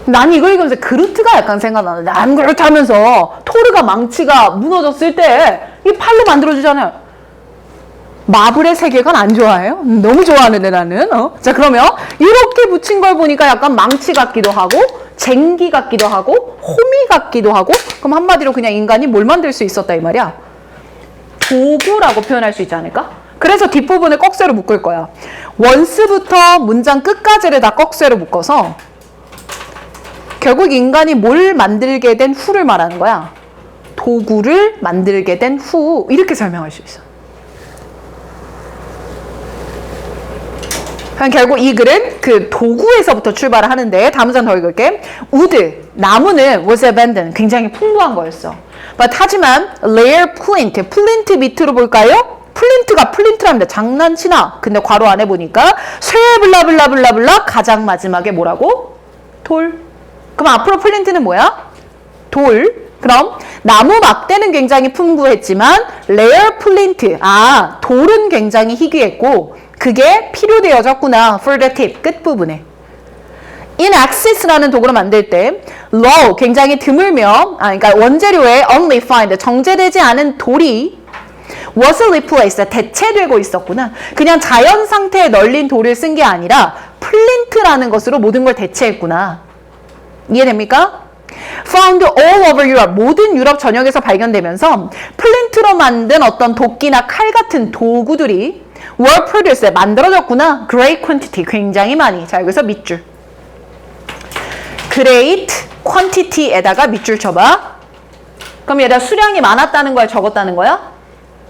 난 이거 읽으면서 그루트가 약간 생각나는데, 난 그렇게 하면서 토르가 망치가 무너졌을 때 이 팔로 만들어주잖아요. 마블의 세계관 안 좋아해요? 너무 좋아하는데 나는. 자, 그러면 이렇게 붙인 걸 보니까 약간 망치 같기도 하고 쟁기 같기도 하고 호미 같기도 하고, 그럼 한마디로 그냥 인간이 뭘 만들 수 있었다 이 말이야. 도구라고 표현할 수 있지 않을까? 그래서 뒷부분을 꺽쇠로 묶을 거야. once부터 문장 끝까지를 다 꺽쇠로 묶어서 결국 인간이 뭘 만들게 된 후를 말하는 거야. 도구를 만들게 된 후, 이렇게 설명할 수 있어. 결국 이 글은 그 도구에서부터 출발을 하는데, 다음 장 더 읽을게. wood, 나무는 was abundant, 굉장히 풍부한 거였어. but 하지만 layer flint, 플린트 밑으로 볼까요? 플린트가 플린트랍니다. 장난치나? 근데 괄호 안에 보니까 쇠 블라블라블라블라 가장 마지막에 뭐라고? 돌. 그럼 앞으로 플린트는 뭐야? 돌. 그럼 나무 막대는 굉장히 풍부했지만 layer flint, 아, 돌은 굉장히 희귀했고 그게 필요되어졌구나. for the tip, 끝부분에. in excess라는 도구를 만들 때 low, 굉장히 드물며, 그러니까 원재료에 only find, 정제되지 않은 돌이 was replaced, 대체되고 있었구나. 그냥 자연 상태에 널린 돌을 쓴 게 아니라 플린트라는 것으로 모든 걸 대체했구나. 이해됩니까? found all over Europe. 모든 유럽 전역에서 발견되면서 플린트로 만든 어떤 도끼나 칼 같은 도구들이 were produced. 만들어졌구나. great quantity. 굉장히 많이. 자, 여기서 밑줄. great quantity에다가 밑줄 쳐봐. 그럼 얘들아 수량이 많았다는 거야? 적었다는 거야?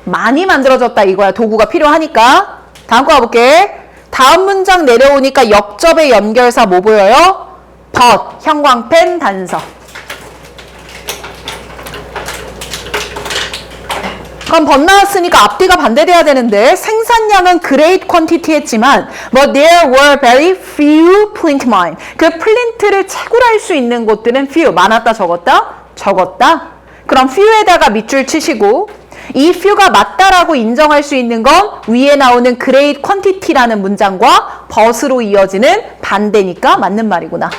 많이 만들어졌다 이거야. 도구가 필요하니까. 다음 거 가볼게. 다음 문장 내려오니까 역접의 연결사 뭐 보여요? 벗, 형광펜, 단서. 그럼 벗 나왔으니까 앞뒤가 반대돼야 되는데 생산량은 great quantity 했지만 but there were very few print mine. 그 플린트를 채굴할 수 있는 곳들은 few. 많았다 적었다? 적었다. 그럼 few에다가 밑줄 치시고 이 few가 맞다라고 인정할 수 있는 건 위에 나오는 great quantity라는 문장과 but으로 이어지는 반대니까 맞는 말이구나.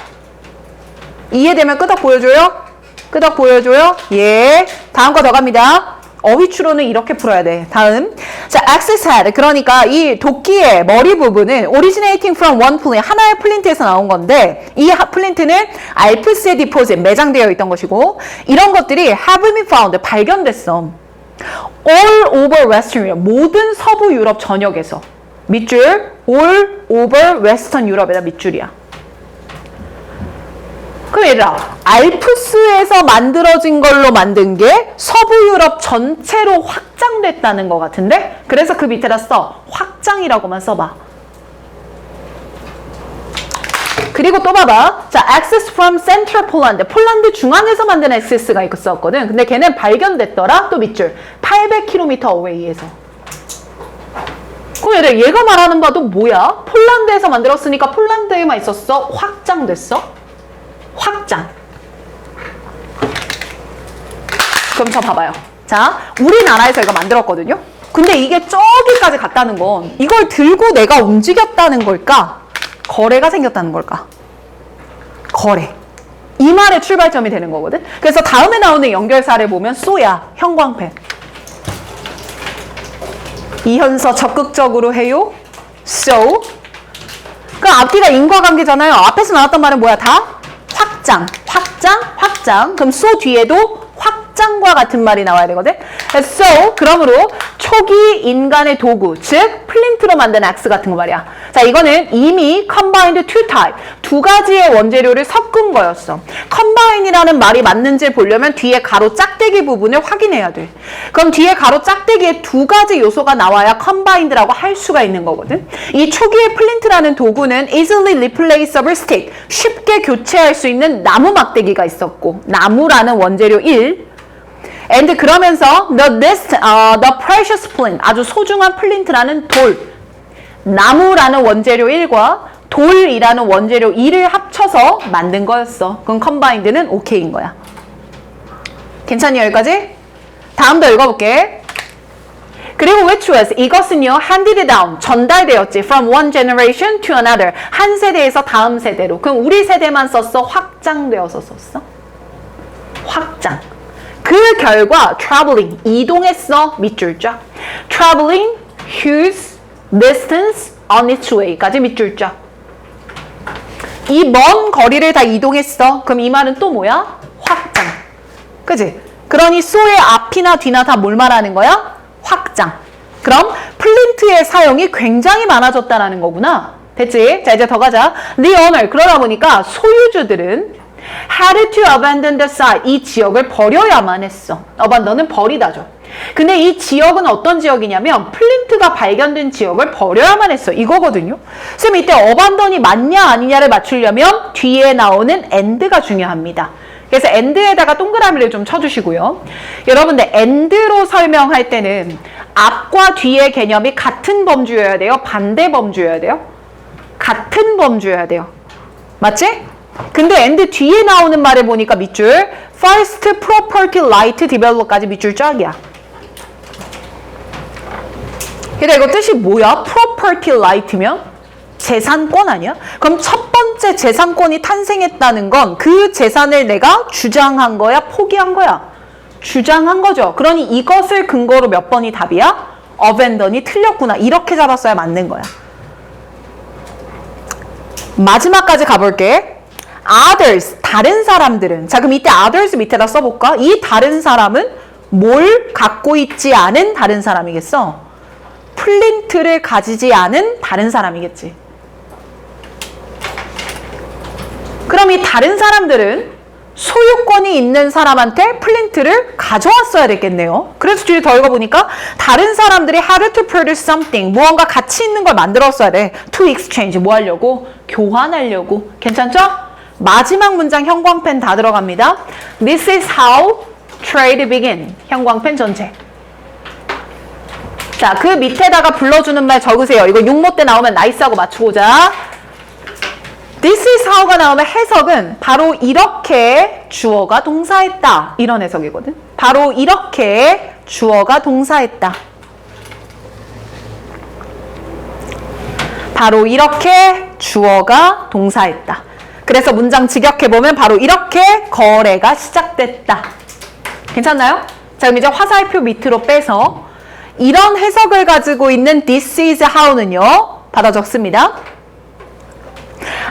이해되면 끄덕 보여줘요? 끄덕 보여줘요? 예. 다음 거 더 갑니다. 어휘 추론은 이렇게 풀어야 돼. 다음. 자, axis head. 그러니까 이 도끼의 머리 부분은 originating from one plint. 하나의 플린트에서 나온 건데 이 플린트는 알프스에 디포짓, 매장되어 있던 것이고 이런 것들이 have been found. 발견됐어. all over western Europe. 모든 서부 유럽 전역에서. 밑줄. all over western Europe에다 밑줄이야. 그럼 얘들아, 알프스에서 만들어진 걸로 만든 게 서부 유럽 전체로 확장됐다는 것 같은데? 그래서 그 밑에다 써. 확장이라고만 써봐. 그리고 또 봐봐. 자, access from central Poland. 폴란드 중앙에서 만든 access가 있었거든. 근데 걔는 발견됐더라. 또 밑줄. 800km away에서. 그럼 얘들아, 얘가 말하는 바도 뭐야? 폴란드에서 만들었으니까 폴란드에만 있었어? 확장됐어? 확장. 그럼 저 봐봐요. 자, 우리나라에서 이거 만들었거든요. 근데 이게 저기까지 갔다는 건 이걸 들고 내가 움직였다는 걸까? 거래가 생겼다는 걸까? 거래. 이 말의 출발점이 되는 거거든. 그래서 다음에 나오는 연결사를 보면 쏘야, 형광펜. 이현서 적극적으로 해요. So. 그 앞뒤가 인과관계잖아요. 앞에서 나왔던 말은 뭐야? 다? 확장, 확장, 확장. 그럼 so 뒤에도 확장과 같은 말이 나와야 되거든. So, 그러므로 초기 인간의 도구, 즉 플린트로 만든 axe 같은 거 말이야. 자, 이거는 이미 combined two type, 두 가지의 원재료를 섞은 거였어. combine이라는 말이 맞는지 보려면 뒤에 가로 짝대기 부분을 확인해야 돼. 그럼 뒤에 가로 짝대기에 두 가지 요소가 나와야 combined라고 할 수가 있는 거거든. 이 초기의 플린트라는 도구는 easily replaceable stick, 쉽게 교체할 수 있는 나무 막대기가 있었고, 나무라는 원재료 1, and 그러면서 the precious flint, 아주 소중한 플린트라는 돌, 나무라는 원재료 1과 돌이라는 원재료 2를 합쳐서 만든 거였어. 그럼 combined는 OK인 거야. 괜찮니 여기까지? 다음 더 읽어볼게. 그리고 which was, 이것은요 handed down, 전달되었지. from one generation to another, 한 세대에서 다음 세대로. 그럼 우리 세대만 썼어? 확장되어서 썼어? 확장. 그 결과 traveling, 이동했어. 밑줄 쫙. traveling huge distance on its way까지 밑줄 쫙. 이 먼 거리를 다 이동했어. 그럼 이 말은 또 뭐야? 확장. 그지? 그러니 so의 앞이나 뒤나 다 뭘 말하는 거야? 확장. 그럼 플린트의 사용이 굉장히 많아졌다는 거구나. 됐지? 자, 이제 더 가자. The owner, 그러다 보니까 소유주들은 had to abandon the site, 이 지역을 버려야만 했어. abandon은 버리다죠. 근데 이 지역은 어떤 지역이냐면 플린트가 발견된 지역을 버려야만 했어. 이거거든요. 쌤 이때 abandon이 맞냐 아니냐를 맞추려면 뒤에 나오는 and가 중요합니다. 그래서 and에다가 동그라미를 좀 쳐주시고요. 여러분들 and로 설명할 때는 앞과 뒤의 개념이 같은 범주여야 돼요? 반대 범주여야 돼요? 같은 범주여야 돼요. 맞지? 근데 and 뒤에 나오는 말을 보니까 밑줄 first property right develop까지 밑줄 쫙이야. 근데 이거 뜻이 뭐야? property right면 재산권 아니야? 그럼 첫 번째 재산권이 탄생했다는 건 그 재산을 내가 주장한 거야? 포기한 거야? 주장한 거죠. 그러니 이것을 근거로 몇 번이 답이야? abandon이 틀렸구나. 이렇게 잡았어야 맞는 거야. 마지막까지 가볼게. others, 다른 사람들은. 자, 그럼 이때 others 밑에다 써볼까? 이 다른 사람은 뭘 갖고 있지 않은 다른 사람이겠어? 플린트를 가지지 않은 다른 사람이겠지. 그럼 이 다른 사람들은 소유권이 있는 사람한테 플린트를 가져왔어야 됐겠네요. 그래서 뒤에 더 읽어보니까 다른 사람들이 had to produce something, 무언가 가치 있는 걸 만들었어야 돼. to exchange, 뭐 하려고? 교환하려고. 괜찮죠? 마지막 문장 형광펜 다 들어갑니다. This is how trade began. 형광펜 전체. 자, 그 밑에다가 불러주는 말 적으세요. 이거 육모 때 나오면 나이스하고 맞추고자. This is how가 나오면 해석은 바로 이렇게 주어가 동사했다. 이런 해석이거든. 바로 이렇게 주어가 동사했다. 바로 이렇게 주어가 동사했다. 그래서 문장 직역해보면 바로 이렇게 거래가 시작됐다. 괜찮나요? 자, 그럼 이제 화살표 밑으로 빼서 이런 해석을 가지고 있는 this is how는요. 받아 적습니다.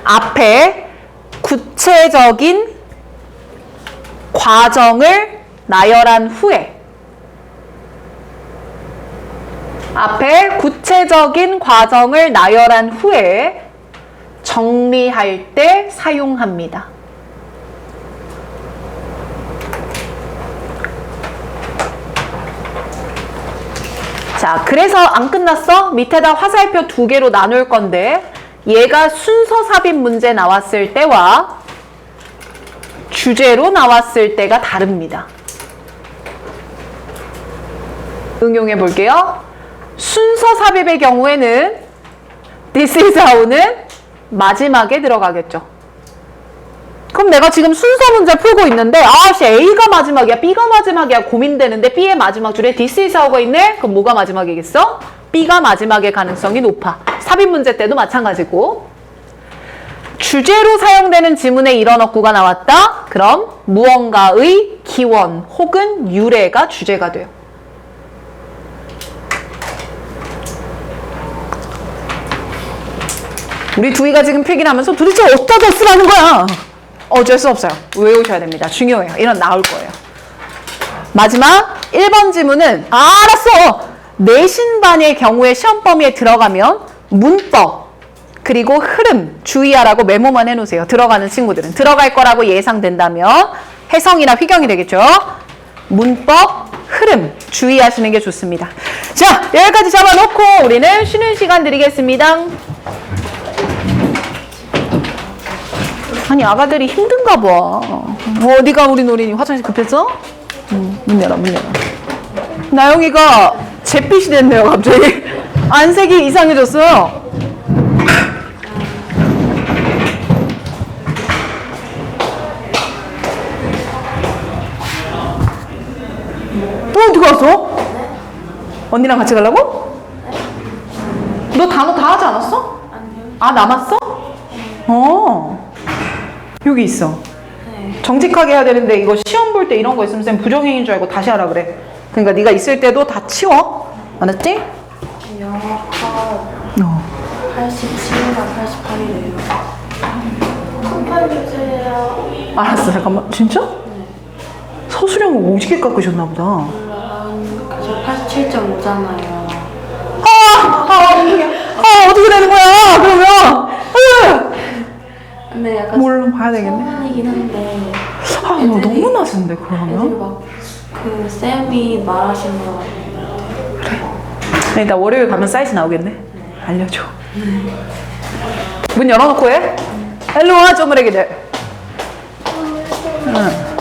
앞에 구체적인 과정을 나열한 후에 앞에 구체적인 과정을 나열한 후에 정리할 때 사용합니다. 자, 그래서 안 끝났어? 밑에다 화살표 2개로 나눌 건데 얘가 순서 삽입 문제 나왔을 때와 주제로 나왔을 때가 다릅니다. 응용해 볼게요. 순서 삽입의 경우에는 this is how는 마지막에 들어가겠죠. 그럼 내가 지금 순서 문제 풀고 있는데 아씨 A가 마지막이야 B가 마지막이야 고민되는데 B의 마지막 줄에 this is how가 있네? 그럼 뭐가 마지막이겠어? B가 마지막일 가능성이 높아. 삽입 문제 때도 마찬가지고. 주제로 사용되는 지문에 이런 어구가 나왔다? 그럼 무언가의 기원 혹은 유래가 주제가 돼요. 우리 두이가 지금 필기를 하면서 도대체 어디다 쓰라는 거야? 어쩔 수 없어요. 외우셔야 됩니다. 중요해요. 이런 나올 거예요. 마지막 1번 지문은 알았어! 내신반의 경우에 시험 범위에 들어가면 문법 그리고 흐름 주의하라고 메모만 해놓으세요. 들어가는 친구들은. 들어갈 거라고 예상된다면 해성이나 휘경이 되겠죠. 문법, 흐름 주의하시는 게 좋습니다. 자, 여기까지 잡아놓고 우리는 쉬는 시간 드리겠습니다. 아니 아가들이 힘든가 봐. 어디가 우리 노린이 화장실 급했어? 문 열어 문 열어. 나영이가 잿빛이 됐네요 갑자기. 안색이 이상해졌어요. 또 어디 갔어? 언니랑 같이 가려고? 너 단어 다 하지 않았어? 아 남았어? 여기 있어. 정직하게 해야 되는데 이거 시험 볼 때 이런 거 있으면 쌤 부정행인 줄 알고 다시 하라 그래. 그러니까 네가 있을 때도 다 치워. 알았지? 영어과 87과 88이래요. 컴파일 주세요. 알았어 잠깐만. 진짜? 네. 서술형을 오지게 깎으셨나 보다. 그래서 87.5잖아요. 어떻게 되는 거야 그러면? 근데 약간 뭘로 봐야 되겠네. 소문이긴 한데. 너 너무 낮은데 애들이 그러면? 막 그 쌤이 말하신 거 그래. 일단 월요일 가면 사이즈 나오겠네. 알려줘. 문 열어놓고 해. 일로 와 쪼그레기들. 응.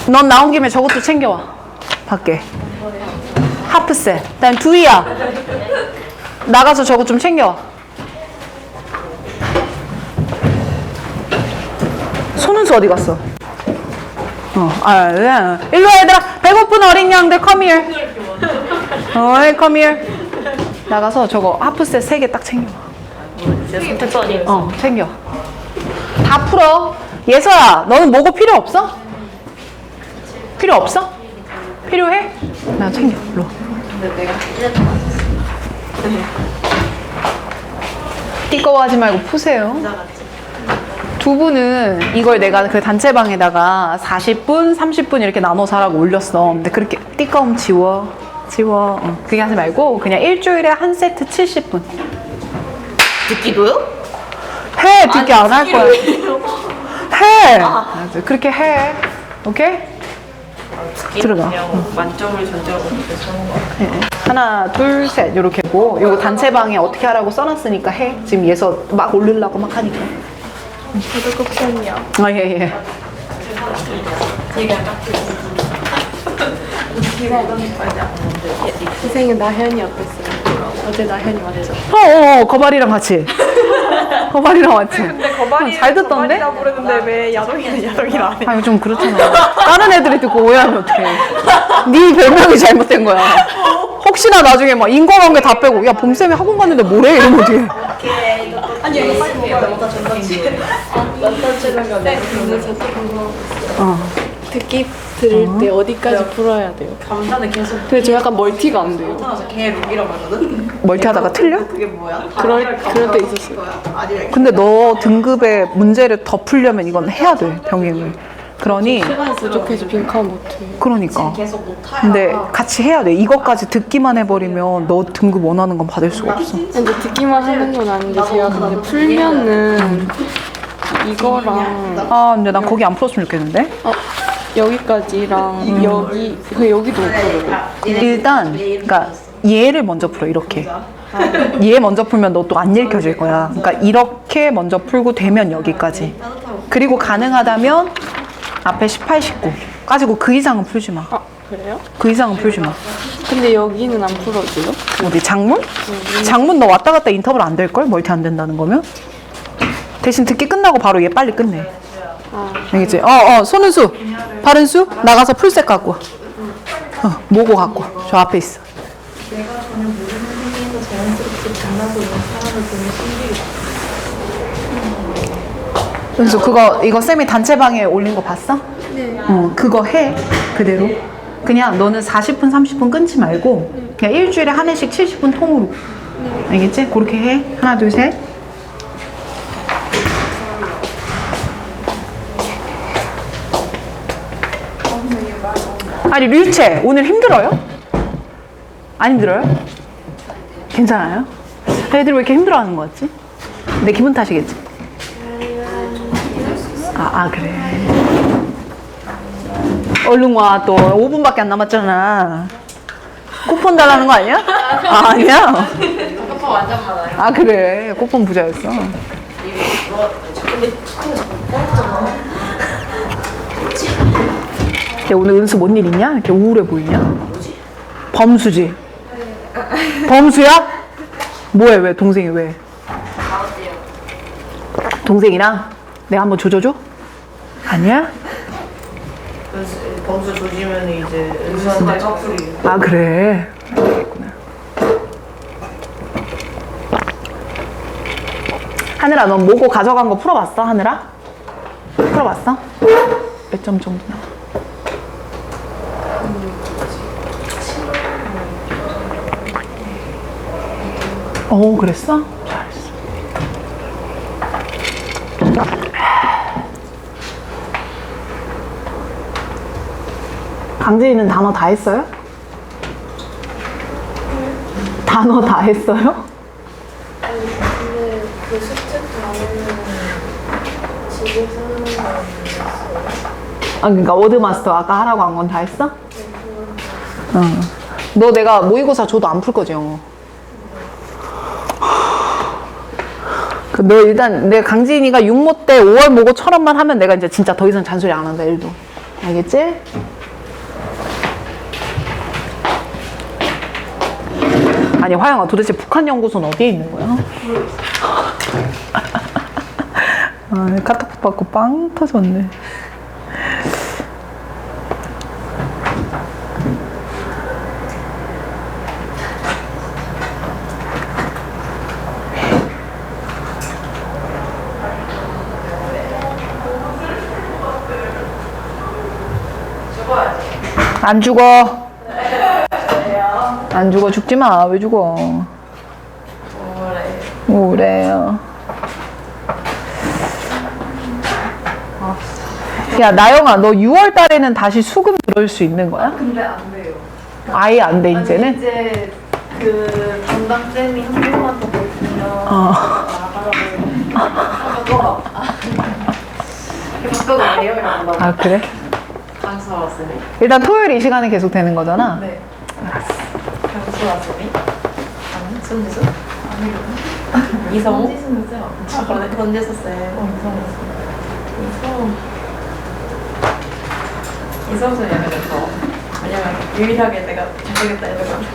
넌 나온 김에 저것도 챙겨와. 밖에. 하프셋. 그다음 두이야. 나가서 저것 좀 챙겨와. 손은수 어디 갔어? 일로 와 얘들아. 배고픈 어린 양들 come here. come here. 나가서 저거 하프셋 3개 딱 챙겨와. 챙겨. 다 풀어. 예서야, 너는 뭐고 필요 없어? 필요 없어? 필요해? 나 챙겨. 일로. 띠꺼워하지 말고 푸세요. 두 분은 이걸 내가 그 단체방에다가 40분, 30분 이렇게 나눠서 하라고 올렸어. 근데 그렇게 띠꺼움 지워. 그게 하지 말고 그냥 일주일에 한 세트 70분. 듣기도요? 해! 듣기 안 할 거야. 해! 맞아. 그렇게 해. 오케이? 들어가. 그냥 만점을 전제로 그렇게 사는 거 같아요. 하나, 둘, 셋. 이렇게 하고. 요거 단체방에 어떻게 하라고 써놨으니까 해. 지금 얘서 막 올리려고 막 하니까. 저도 걱정이요. 아, 예. 선생님 나현이 어땠어요? 어제 나현이 왔죠? 거발이랑 같이. 거발이랑 같이. 거발이 잘 듣던데? 거발이라 부르는데 왜 야동이는 야동이라 안 해? 아, 이거 좀 그렇잖아. 다른 애들이 듣고 오해하면 어떡해. 네 별명이 잘못된 거야. 혹시나 나중에 막 인과관계 다 빼고, 야, 봄쌤이 학원 갔는데 뭐래? 이러면 어떡해. 아니 여기 빨리 먹어요. 먹다 전단지. 전단지는 거. 네. 근데 저도 궁금한 거 있어요. 듣기 들을 때 어디까지 풀어야 돼요? 감자는 계속 근데 저 약간 멀티가 안 돼요. 나서 개 룩이라고 하거든? 멀티하다가 틀려? 그게 뭐야? 그럴 때 있었어요. 아니 근데 너 등급의 문제를 더 풀려면 이건 해야 돼, 병행을. 그러니, 시간이 부족해서 빈칸 못해요. 그러니까. 계속 못하야 근데 같이 해야 돼. 이것까지 듣기만 해버리면 너 등급 원하는 건 받을 수가 없어. 근데 듣기만 하는 건 아닌데 제가 근데 풀면은 이거랑 아, 근데 난 거기 안 풀었으면 좋겠는데? 여기까지랑 여기도 못 풀어요. 일단, 그러니까 얘를 먼저 풀어, 이렇게. 얘 먼저 풀면 너 또 안 읽혀질 거야. 그러니까 이렇게 먼저 풀고 되면 여기까지. 그리고 가능하다면 앞에 18, 19. 가지고 그 이상은 풀지 마. 아 그래요? 그 이상은 풀지 마. 근데 여기는 안 풀어줘요? 어디 장문? 장문 너 왔다 갔다 인터벌 안 될걸? 멀티 안 된다는 거면? 대신 듣기 끝나고 바로 얘 빨리 끝내. 알겠지? 손은수, 바른수, 나가서 풀셋 갖고 와. 모고 갖고 와. 저 앞에 있어. 은수 이거 쌤이 단체방에 올린 거 봤어? 네. 그거 해 그대로. 그냥 너는 40분 30분 끊지 말고 그냥 일주일에 한 회씩 70분 통으로. 알겠지? 그렇게 해. 하나 둘 셋. 아니 류채 오늘 힘들어요? 안 힘들어요? 괜찮아요? 애들 왜 이렇게 힘들어하는 거 같지? 내 기분 탓이겠지? 그래. 얼른 와, 또 5분밖에 안 남았잖아. 쿠폰 달라는 거 아니야? 아니야? 쿠폰 완전 많아요. 그래. 쿠폰 부자였어. 야, 오늘 은수 뭔 일 있냐? 이렇게 우울해 보이냐? 뭐지? 범수지? 범수야? 뭐해, 왜? 동생이 왜? 동생이랑? 내가 한번 조져줘? 아니야? 범수 조지면 이제 은수한테 커플이. 그래. 알겠구나. 하늘아, 넌 모고 가져간 거 풀어봤어? 하늘아? 풀어봤어? 몇 점 정도 나와? 그랬어? 잘했어. 강진이는 단어 다 했어요? 단어 다 했어요? 근데 그 숙제 다음에는 집에서 하는 거 아니었어요? 그러니까 워드마스터 아까 하라고 한 건 다 했어? 너 내가 모의고사 줘도 안 풀 거지, 영어? 너 일단 내 강진이가 6모 때 5월 모고처럼만 하면 내가 이제 진짜 더 이상 잔소리 안 한다, 1도. 알겠지? 아니 화영아, 도대체 북한 연구소는 어디에 있는 거야? 카톡 받고 빵 터졌네. 안 죽어. 안 죽어. 죽지 마. 왜 죽어? 그래요. 야, 나영아, 너 6월 달에는 다시 수금 들어올 수 있는 거야? 근데 안 돼요. 아예 안 돼, 이제는? 이제 그 담당쌤이 한 번만 더 보시면 나가라고 바꾸고 해요 이러고 아, 그래? 강수 왔으니. 일단 토요일 이 시간에 계속 되는 거잖아? 네. 강수 왔으니. 아니 손지수? 아니거든. 이성우? 손지수는요. 건재수 쌤. 이성우 쌤 약간 더. 왜냐면 유일하게 내가 잘되겠다 이러면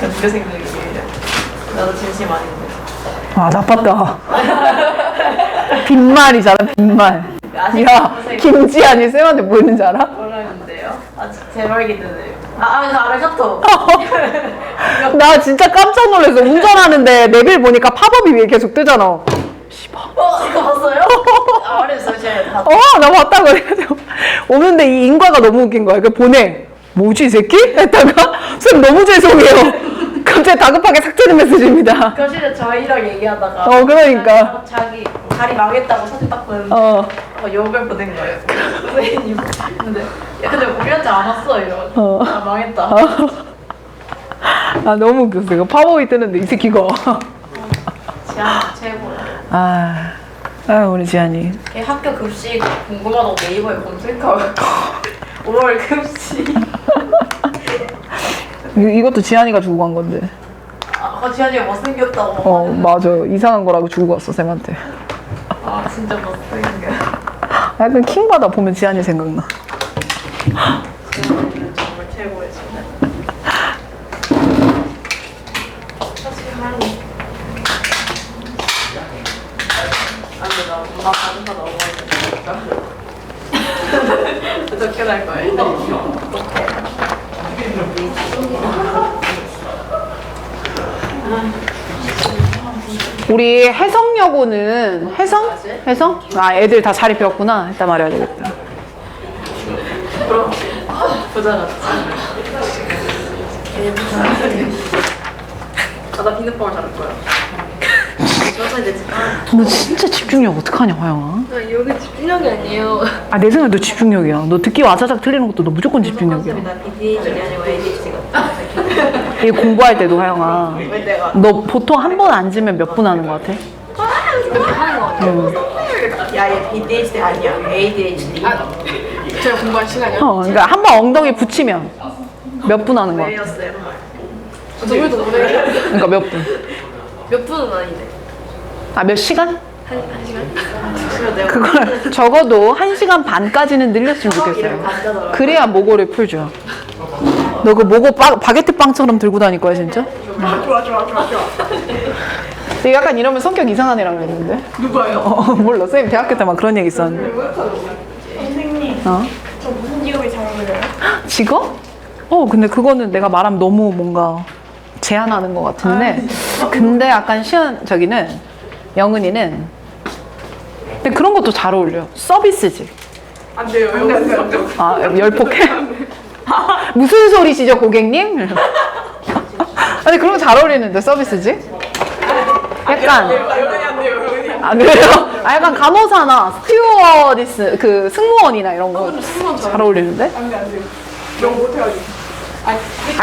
전교생들이 유일해. 나도 진심 아닌데. 아, 나빴다. 빈말이잖아, 빈말. 야, 김지한이 쌤한테 뭐 했는지 알아? 뭐라 했는데요? 아, 제발 기대돼요. 알았어. 나 진짜 깜짝 놀랐어. 운전하는데 내빌 보니까 팝업이 위에 계속 뜨잖아. 이거 봤어요? 알았어요, 제가 다. 나 봤다고 그래가지고. 오는데 이 인과가 너무 웃긴 거야. 그 보내. 뭐지, 이 새끼? 했다가, 쌤 너무 죄송해요. 갑자기 다급하게 삭제된 메시지입니다. 교실에 저희랑 얘기하다가. 그러니까. 자기 다리 망했다고 사진 딱 보는데. 욕을 보낸 거예요. 선생님. 근데 우리한테 안 왔어, 이러고. 아, 망했다. 아, 너무 웃겼어. 이거 팝업이 뜨는데, 이 새끼가. 지한 최고야. 우리 지한이. 걔 학교 급식 궁금하다고 네이버에 검색하고 5월 급식. 이것도 지한이가 주고 간 건데. 지한이가 못생겼다고. 맞아. 이상한 거라고 주고 갔어, 쌤한테. 아, 진짜 못생겨. 약간 킹받아 보면 지한이 생각나. 지한이는 정말 최고의 친구. 아니, 나 다른 거 너무 많이 어떻게 날 거야? 우리 혜성여고는 혜성? 아, 애들 다 자리 비웠구나. 이따 말해야 되겠다. 그럼 부자 같지. 나 비눗방울 자를 거야. 너 진짜 집중력 어떡하냐, 화영아? 나 여기 집중력이 아니에요. 아, 내 생각에 너 집중력이야. 너 듣기 와자작 틀리는 것도 너 무조건 집중력이야. 나 BDH가 아니고 ADHD 같아. 이게 공부할 때도 화영아. 왜 내가? 너 보통 한 번 앉으면 몇 분 하는 것 같아? 이렇게 하는 거 같아요. 야, 얘 BDHD 아니야. ADHD. 제가 공부할 시간이요? 그러니까 한 번 엉덩이 붙이면 몇 분 하는 것 같아? 왜였어요? 저번에도 오래 그러니까 몇 분? 몇 분은 아닌데. 아, 몇 시간? 한 시간? 그래서 내가 그걸 적어도 1시간 반까지는 늘렸으면 좋겠어요. 그래야 모고를 풀죠. 너 그 모고 바게트 빵처럼 들고 다닐 거야, 진짜? 좋아. 근데 약간 이러면 성격 이상한 애라고 했는데? 누가요? 몰라. 선생님 대학교 때 막 그런 얘기 있었는데. 선생님, 어? 저 무슨 직업이 잘 어울려요? 직업? 근데 그거는 내가 말하면 너무 뭔가 제한하는 것 같은데. 근데 약간 영은이는 근데 그런 것도 잘 어울려. 서비스직. 안 돼요. 아, 열폭해? 무슨 소리시죠, 고객님? 아니, 그런 거 잘 어울리는데, 서비스직? 약간. 안 돼요? 약간 간호사나 스튜어디스, 그 승무원이나 이런 거 잘 어울리는데? 안 돼요. 영어 못해가지고.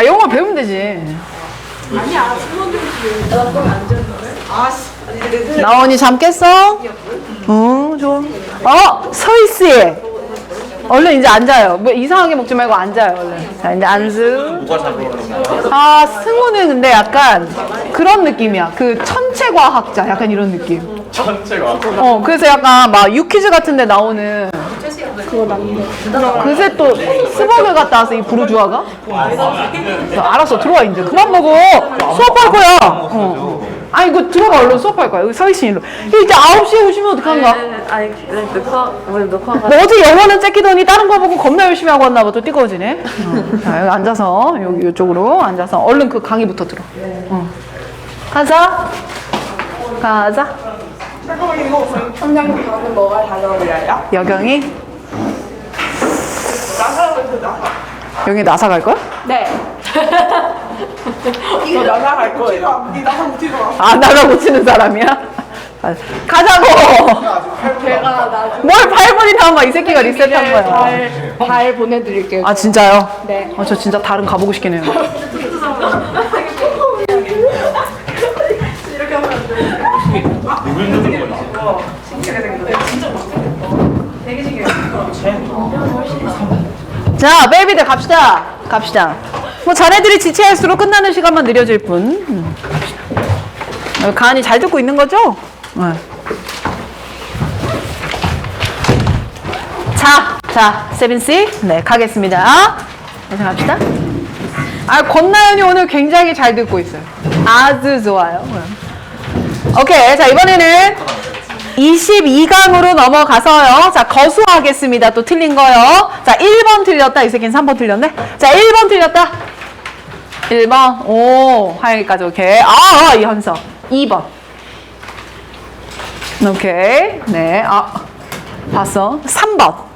영어 배우면 되지. 아니야, 승무원들이 나 그럼 안 되는 거래? 아씨. 나원이 잠 깼어? 응, 좋아. 서있어. 얼른 이제 앉아요. 뭐 이상하게 먹지 말고 앉아요, 얼른. 자, 이제 안수. 승우는 근데 약간 그런 느낌이야. 그 천체과학자, 약간 이런 느낌. 천체가 그래서 약간 막 유퀴즈 같은 데 나오는 그새 또 스벅을 갔다 와서 이 부르주아가? 알았어, 들어와, 이제. 그만 먹어. 수업할 거야. 아니, 이거 들어가, 얼른 수업할 거야. 여기 서있으니. 이제 9시에 오시면 어떡한가? 아니, 녹화. 뭐 어제 영어는 째끼더니 다른 거 보고 겁나 열심히 하고 왔나 봐. 또 뜨거워지네. 자, 여기 앉아서, 여기 이쪽으로 앉아서 얼른 그 강의부터 들어. 가자. 잠깐만, 이거 선생님 가면 뭐가 잘 어울려요? 여경이. 나가면 돼, 나가. 여기 나사 갈 거야? 네. 너 나가갈 거예요. 니 나가 못 뛰어. 아, 나가 못 치는 사람이야? 아, 가자고! 뭘 8분이 남아, 이 새끼가 리셋한 거야. 발 보내드릴게요. 아, 진짜요? 네. 아, 저 진짜 다른 가보고 싶긴 해요. 누굴 누른 거야? 자, 베이비들 갑시다. 갑시다. 뭐, 자네들이 지체할수록 끝나는 시간만 느려질 뿐. 가은이 잘 듣고 있는 거죠? 네. 자, 세빈씨. 네, 가겠습니다. 네, 갑시다. 아, 권나연이 오늘 굉장히 잘 듣고 있어요. 아주 좋아요. 오케이. 자, 이번에는 22강으로 넘어가서요. 자, 거수하겠습니다. 또 틀린 거요. 자, 1번 틀렸다. 이 새끼는 3번 틀렸네. 자, 1번 틀렸다. 1번. 오, 하영이까지 오케이. 이현석. 2번. 오케이. 네. 봤어. 3번.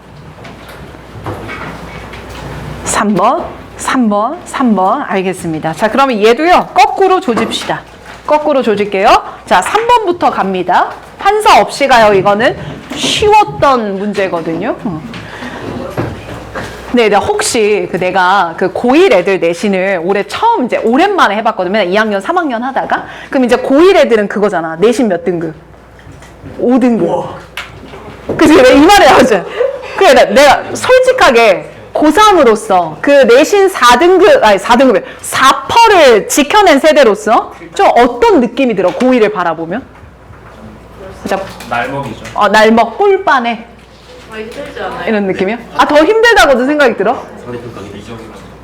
3번. 알겠습니다. 자, 그러면 얘도요. 거꾸로 조집시다. 거꾸로 조질게요. 자, 3번부터 갑니다. 판서 없이 가요. 이거는 쉬웠던 문제거든요. 네, 혹시 내가 고1 애들 내신을 올해 처음 이제 오랜만에 해봤거든요. 맨날 2학년, 3학년 하다가. 그럼 이제 고1 애들은 그거잖아. 내신 몇 등급? 5등급. 그치? 내가 이 말을 하지. 그래, 내가 솔직하게 고3으로서 그 내신 4등급에 4%를 지켜낸 세대로서 좀 어떤 느낌이 들어? 고1을 바라보면? 진짜 날먹이죠. 날먹 꿀빠네. 힘들지 않아요? 이런 느낌이요? 더 힘들다고도 생각이 들어?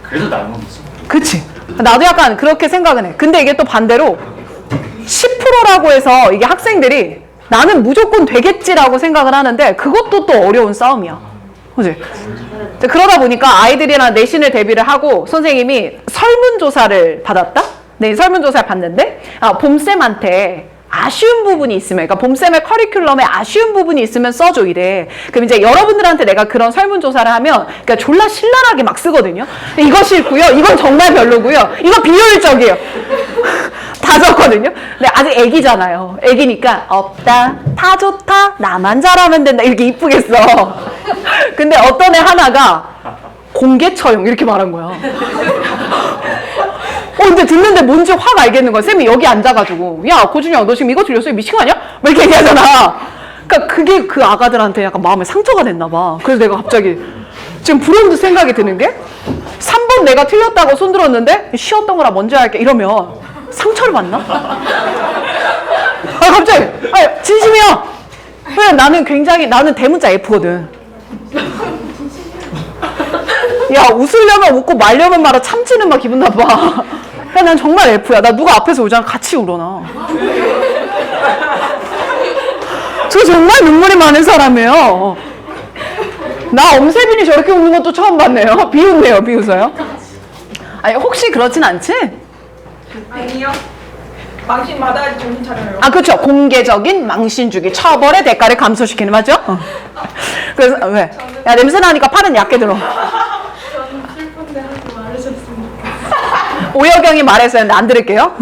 그래도 날먹이지. 그치. 나도 약간 그렇게 생각은 해. 근데 이게 또 반대로 10%라고 해서 이게 학생들이 나는 무조건 되겠지라고 생각을 하는데 그것도 또 어려운 싸움이야. 그치? 그러다 보니까 아이들이랑 내신을 대비를 하고 선생님이 설문조사를 받았다? 네, 설문조사를 받는데 봄쌤한테 아쉬운 부분이 있으면, 그러니까 봄쌤의 커리큘럼에 아쉬운 부분이 있으면 써줘 이래. 그럼 이제 여러분들한테 내가 그런 설문조사를 하면 그러니까 졸라 신랄하게 막 쓰거든요. 이거 싫고요. 이건 정말 별로고요. 이거 비효율적이에요. 다 적거든요. 근데 아직 애기잖아요. 애기니까 없다, 다 좋다, 나만 잘하면 된다 이렇게 이쁘게 써. 근데 어떤 애 하나가 공개 처형 이렇게 말한 거야. 근데 듣는데 뭔지 확 알겠는 거야. 쌤이 여기 앉아가지고 야 고준영 너 지금 이거 들렸어? 미친 거 아니야? 막 이렇게 얘기하잖아. 그러니까 그게 그 아가들한테 약간 마음에 상처가 됐나 봐. 그래서 내가 갑자기 지금 불현듯 생각이 드는 게 3번 내가 틀렸다고 손들었는데 쉬었던 거라 먼저 할게 이러면 상처를 받나? 갑자기 진심이야. 왜 나는 대문자 F거든. 야 웃으려면 웃고 말려면 말아 참지는 막 기분 나빠. 야, 난 정말 F야. 나 누가 앞에서 오잖아 같이 울어 나. 저 정말 눈물이 많은 사람이에요. 나 엄세빈이 저렇게 웃는 것도 처음 봤네요. 비웃어요? 아니 혹시 그렇진 않지? 아니요. 망신 받아야지 정신 차려요. 그렇죠. 공개적인 망신 주기, 처벌의 대가를 감소시키는 맞죠? 그래서 왜? 야 냄새 나니까 팔은 얕게 들어. 저는 슬픈데 하지 말으셨습니다. 오여경이 말했었는데 안 들을게요.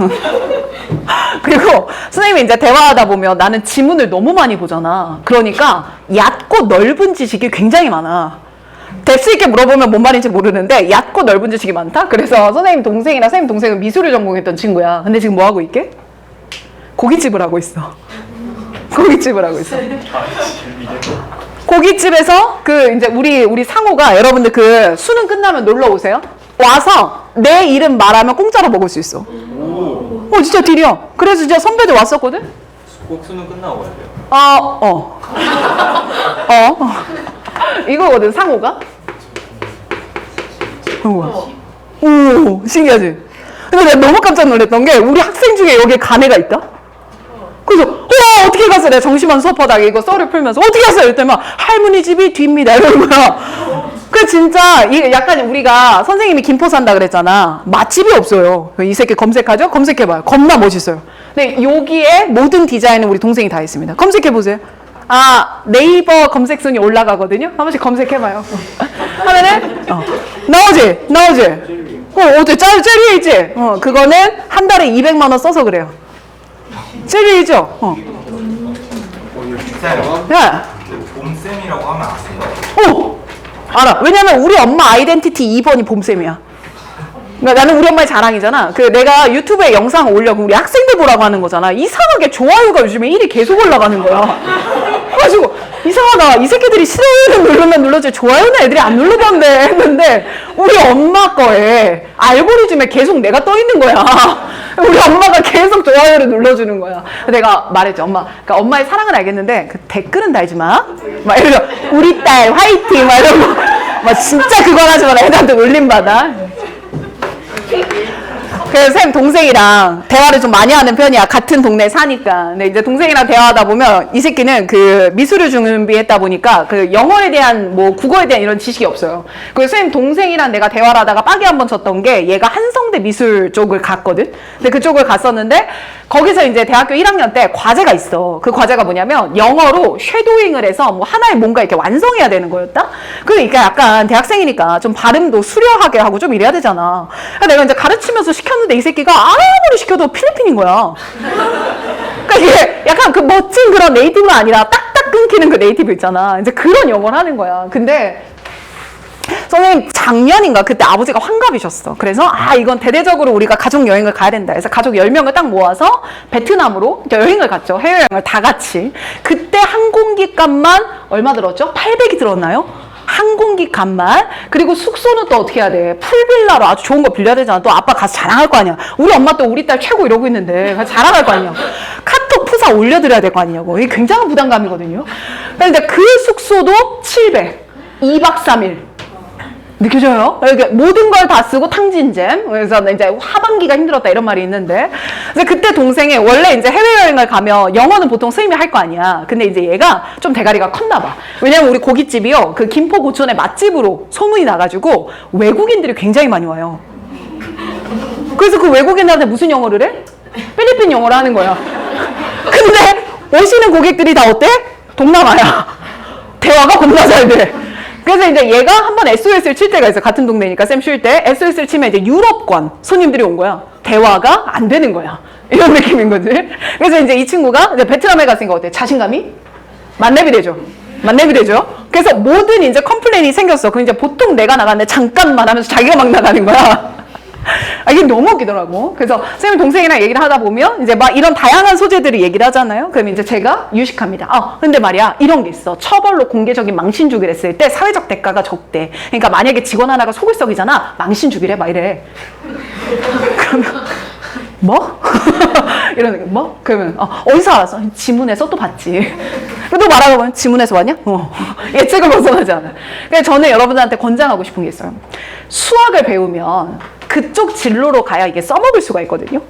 그리고 선생님이 이제 대화하다 보면 나는 지문을 너무 많이 보잖아. 그러니까 얕고 넓은 지식이 굉장히 많아. 뎁스 있게 물어보면 뭔 말인지 모르는데 얕고 넓은 지식이 많다? 그래서 선생님 동생이랑 선생님 동생은 미술을 전공했던 친구야. 근데 지금 뭐 하고 있게? 고깃집을 하고 있어. 고깃집을 하고 있어. 고깃집에서 이제 우리 상호가 여러분들 수능 끝나면 놀러 오세요. 와서 내 이름 말하면 공짜로 먹을 수 있어. 진짜 딜이야. 그래서 진짜 선배들 왔었거든? 꼭 수능 끝나고 가야 돼요. 이거거든, 상호가. 오, 신기하지? 근데 내가 너무 깜짝 놀랐던 게 우리 학생 중에 여기에 간 애가 있다? 그래서 어떻게 갔어? 내가 정시만 수업하다가 이거 썰을 풀면서 어떻게 갔어요? 이랬더니 막 할머니 집이 뒤입니다 이러는 거야. 그 진짜 약간 우리가 선생님이 김포 산다 그랬잖아. 맛집이 없어요. 이 새끼 검색하죠? 검색해봐요. 겁나 멋있어요. 근데 여기에 모든 디자인은 우리 동생이 다 했습니다. 검색해보세요. 네이버 검색순위 올라가거든요. 한 번씩 검색해봐요. 하면은 나오지? 어때? 젤리이지? 그거는 한 달에 200만 원 써서 그래요. 젤리이죠? 쌤, 네. 봄쌤이라고 하면 아세요? 알아. 왜냐면 우리 엄마 아이덴티티 2번이 봄쌤이야. 그러니까 나는 우리 엄마의 자랑이잖아. 그 내가 유튜브에 영상 올려고 우리 학생들 보라고 하는 거잖아. 이상하게 좋아요가 요즘에 1위 계속 올라가는 거야. 그래가지고 이상하다. 이 새끼들이 싫어요는 누르면 눌러지 좋아요는 애들이 안 누르던데 했는데 우리 엄마 거에 알고리즘에 계속 내가 떠 있는 거야. 우리 엄마가 계속 좋아요를 눌러주는 거야. 내가 말했죠. 그러니까 엄마의 사랑은 알겠는데 그 댓글은 달지 마. 막 이러면서 우리 딸 화이팅 막 이러고 막 진짜 그걸 하지 마라. 애들한테 놀림받아. 그래서 쌤 동생이랑 대화를 좀 많이 하는 편이야. 같은 동네에 사니까. 근데 이제 동생이랑 대화하다 보면 이 새끼는 그 미술을 준비했다 보니까 그 영어에 대한 뭐 국어에 대한 이런 지식이 없어요. 그래서 쌤 동생이랑 내가 대화를 하다가 빡이 한번 쳤던 게 얘가 한성대 미술 쪽을 갔거든. 근데 그쪽을 갔었는데 거기서 이제 대학교 1학년 때 과제가 있어. 그 과제가 뭐냐면 영어로 쉐도잉을 해서 뭐 하나의 뭔가 이렇게 완성해야 되는 거였다. 그러니까 약간 대학생이니까 좀 발음도 수려하게 하고 좀 이래야 되잖아. 그래서 내가 이제 가르치면서 시켰는데 이 새끼가 아무리 시켜도 필리핀인 거야. 그러니까 이게 약간 그 멋진 그런 네이티브가 아니라 딱딱 끊기는 그 네이티브 있잖아. 이제 그런 영어를 하는 거야. 근데 선생님 작년인가 그때 아버지가 환갑이셨어. 그래서 이건 대대적으로 우리가 가족 여행을 가야 된다. 그래서 가족 10명을 딱 모아서 베트남으로 여행을 갔죠. 해외여행을 다 같이. 그때 항공기 값만 얼마 들었죠? 800이 들었나요? 항공기 값만. 그리고 숙소는 또 어떻게 해야 돼? 풀빌라로 아주 좋은 거 빌려야 되잖아. 또 아빠 가서 자랑할 거 아니야. 우리 엄마 또 우리 딸 최고 이러고 있는데 가서 자랑할 거 아니야. 카톡 푸사 올려드려야 될 거 아니냐고. 이게 굉장한 부담감이거든요. 근데 그 숙소도 700. 2박 3일. 느껴져요? 이렇게 모든 걸 다 쓰고 탕진잼. 그래서 이제 하반기가 힘들었다 이런 말이 있는데. 그래서 그때 동생이 원래 이제 해외여행을 가면 영어는 보통 스님이 할 거 아니야. 근데 이제 얘가 좀 대가리가 컸나 봐. 왜냐면 우리 고깃집이요. 그 김포 고촌의 맛집으로 소문이 나가지고 외국인들이 굉장히 많이 와요. 그래서 그 외국인들한테 무슨 영어를 해? 필리핀 영어를 하는 거야. 근데 오시는 고객들이 다 어때? 동남아야. 대화가 겁나 잘 돼. 그래서 이제 얘가 한번 SOS를 칠 때가 있어. 같은 동네니까 쌤 쉴 때 SOS를 치면 이제 유럽권 손님들이 온 거야. 대화가 안 되는 거야. 이런 느낌인 거지. 그래서 이제 이 친구가 이제 베트남에 갔으니까 어때? 자신감이 만렙이 되죠. 만렙이 되죠. 그래서 모든 이제 컴플레인이 생겼어. 그 이제 보통 내가 나갔는데 잠깐만 하면서 자기가 막 나가는 거야. 이게 너무 웃기더라고. 그래서 쌤이 동생이랑 얘기를 하다 보면 이제 막 이런 다양한 소재들을 얘기를 하잖아요. 그럼 이제 제가 유식합니다. 근데 말이야 이런 게 있어. 처벌로 공개적인 망신 주기를 했을 때 사회적 대가가 적대. 그러니까 만약에 직원 하나가 속을 썩이잖아. 망신 주기래 막 이래. 그러면 뭐? 이러는 뭐? 그러면 어디서 알았어? 지문에서 또 봤지. 또 말하다 보면 지문에서 왔냐? 예측을 벗어나지 않아. 그래서 저는 여러분들한테 권장하고 싶은 게 있어요. 수학을 배우면 그쪽 진로로 가야 이게 써먹을 수가 있거든요.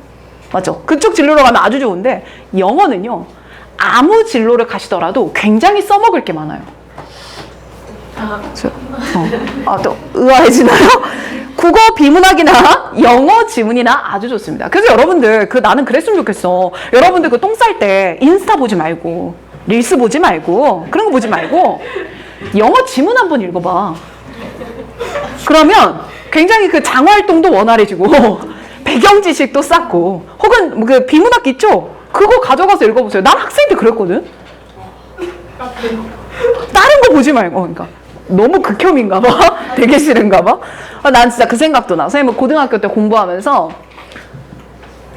맞죠? 그쪽 진로로 가면 아주 좋은데 영어는요. 아무 진로를 가시더라도 굉장히 써먹을 게 많아요. 또 의아해지나요? 국어 비문학이나 영어 지문이나 아주 좋습니다. 그래서 여러분들 나는 그랬으면 좋겠어. 여러분들 그 똥 쌀 때 인스타 보지 말고 릴스 보지 말고 그런 거 보지 말고 영어 지문 한번 읽어봐. 그러면 굉장히 그 장활동도 원활해지고 배경 지식도 쌓고 혹은 그 비문학 있죠? 그거 가져가서 읽어보세요. 난 학생 때 그랬거든. 다른 거 보지 말고 그러니까 너무 극혐인가 봐. 되게 싫은가 봐. 난 진짜 그 생각도 나. 선생님은 고등학교 때 공부하면서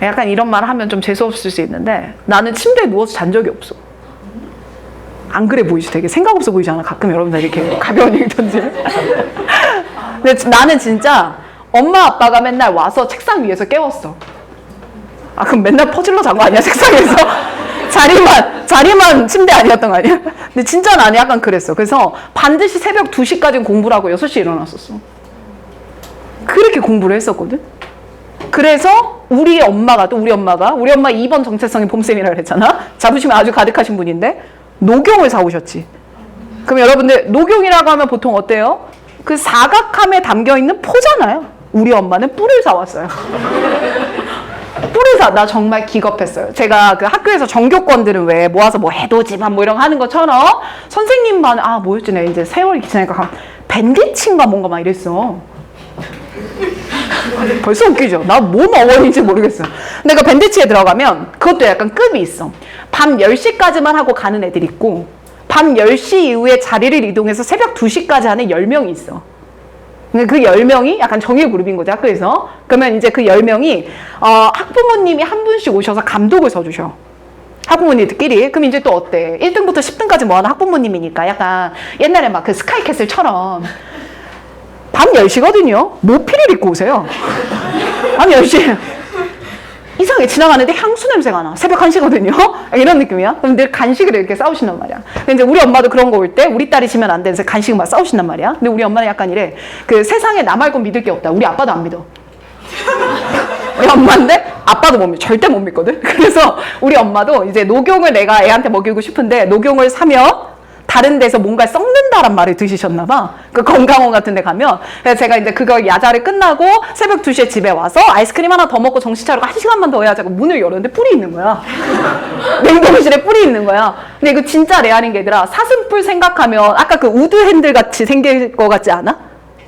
약간 이런 말 하면 좀 재수없을 수 있는데 나는 침대에 누워서 잔 적이 없어. 안 그래 보이지? 되게 생각 없어 보이지 않아? 가끔 여러분들 이렇게 가벼운 얘기 던지면. 근데 나는 진짜 엄마 아빠가 맨날 와서 책상 위에서 깨웠어. 그럼 맨날 퍼즐러 잔 거 아니야? 책상에서? 자리만 침대 아니었던 거 아니야? 근데 진짜 나는 약간 그랬어. 그래서 반드시 새벽 2시까지는 공부를 하고 6시에 일어났었어. 그렇게 공부를 했었거든? 그래서 우리 엄마가 2번 정체성이 봄쌤이라고 그랬잖아? 자부심이 아주 가득하신 분인데 녹용을 사오셨지. 그럼 여러분들 녹용이라고 하면 보통 어때요? 그 사각함에 담겨있는 포잖아요. 우리 엄마는 뿔을 사왔어요. 나 정말 기겁했어요. 제가 그 학교에서 전교권들은 왜 모아서 뭐 해돋이만 뭐 이런 거 하는 것처럼 선생님 반 뭐였지? 내가 이제 세월이 지나니까 밴디친가 뭔가 막 이랬어. 벌써 웃기죠? 나 뭐 어원인지 모르겠어요. 근데 그 밴드치에 들어가면 그것도 약간 급이 있어. 밤 10시까지만 하고 가는 애들 있고 밤 10시 이후에 자리를 이동해서 새벽 2시까지 하는 10명이 있어. 근데 그 10명이 약간 정예 그룹인 거죠, 학교에서. 그러면 이제 그 10명이 학부모님이 한 분씩 오셔서 감독을 서주셔. 학부모님들끼리. 그럼 이제 또 어때? 1등부터 10등까지 모아놓은 학부모님이니까 약간 옛날에 막 그 스카이캐슬처럼 밤 10시거든요. 모피를 입고 오세요. 밤 10시에. 이상하게 지나가는데 향수 냄새가 나. 새벽 1시거든요. 이런 느낌이야. 그럼 늘 간식을 이렇게 싸우신단 말이야. 근데 이제 우리 엄마도 그런 거 올 때 우리 딸이 지면 안 돼서 간식을 막 싸우신단 말이야. 근데 우리 엄마는 약간 이래. 그 세상에 나 말고 믿을 게 없다. 우리 아빠도 안 믿어. 우리 엄마인데 아빠도 못 믿어. 절대 못 믿거든. 그래서 우리 엄마도 이제 녹용을 내가 애한테 먹이고 싶은데 녹용을 사면 다른 데서 뭔가 썩는다란 말을 드시셨나 봐. 그 건강원 같은 데 가면. 그래서 제가 이제 그거 야자를 끝나고 새벽 2시에 집에 와서 아이스크림 하나 더 먹고 정신 차리고 1시간만 더 해야지 하고 문을 열었는데 뿔이 있는 거야. 냉동실에 뿔이 있는 거야. 근데 이거 진짜 레알인 게 얘들아, 사슴뿔 생각하면 아까 그 우드 핸들 같이 생길 것 같지 않아?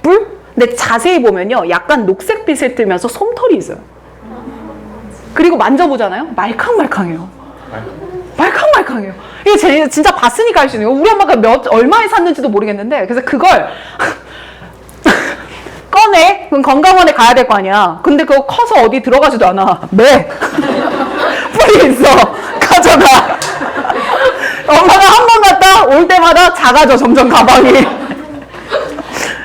뿔? 근데 자세히 보면요, 약간 녹색빛을 띠면서 솜털이 있어요. 그리고 만져보잖아요? 말캉말캉해요. 말캉말캉해요. 이게 제 진짜 봤으니까 알 수 있는 거예요. 우리 엄마가 얼마에 샀는지도 모르겠는데, 그래서 그걸 꺼내. 그럼 건강원에 가야 될 거 아니야. 근데 그거 커서 어디 들어가지도 않아. 매. 뿔이 있어. 가져가. 엄마가 한 번 갔다 올 때마다 작아져, 점점 가방이.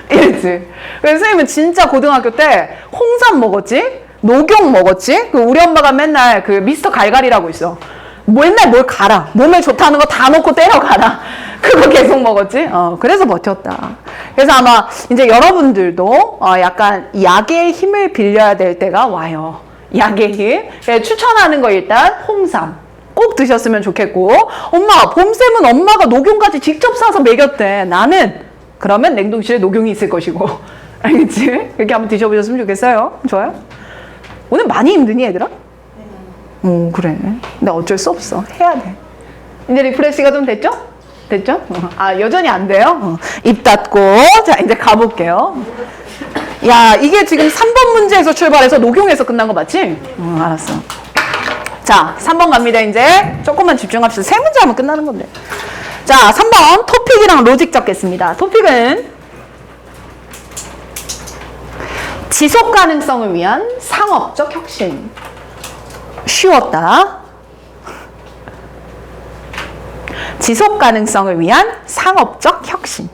이랬지. 그래서 선생님은 진짜 고등학교 때 홍삼 먹었지? 녹용 먹었지? 그 우리 엄마가 맨날 그 미스터 갈갈이라고 있어. 맨날 뭘 갈아. 몸에 좋다는 거 다 넣고 때려 갈아. 그거 계속 먹었지? 그래서 버텼다. 그래서 아마 이제 여러분들도 약간 약의 힘을 빌려야 될 때가 와요. 약의 힘. 추천하는 거 일단 홍삼. 꼭 드셨으면 좋겠고. 엄마, 봄쌤은 엄마가 녹용까지 직접 사서 먹였대. 나는 그러면 냉동실에 녹용이 있을 것이고. 알겠지? 이렇게 한번 드셔보셨으면 좋겠어요. 좋아요? 오늘 많이 힘드니, 얘들아? 오, 그래. 근데 어쩔 수 없어. 해야 돼. 이제 리프레시가 좀 됐죠? 됐죠? 여전히 안 돼요? 입 닫고. 자, 이제 가볼게요. 야, 이게 지금 3번 문제에서 출발해서 녹용에서 끝난 거 맞지? 알았어. 자, 3번 갑니다, 이제. 조금만 집중합시다. 3문제 하면 끝나는 건데. 자, 3번 토픽이랑 로직 적겠습니다. 토픽은 지속 가능성을 위한 상업적 혁신. 쉬웠다. 지속 가능성을 위한 상업적 혁신.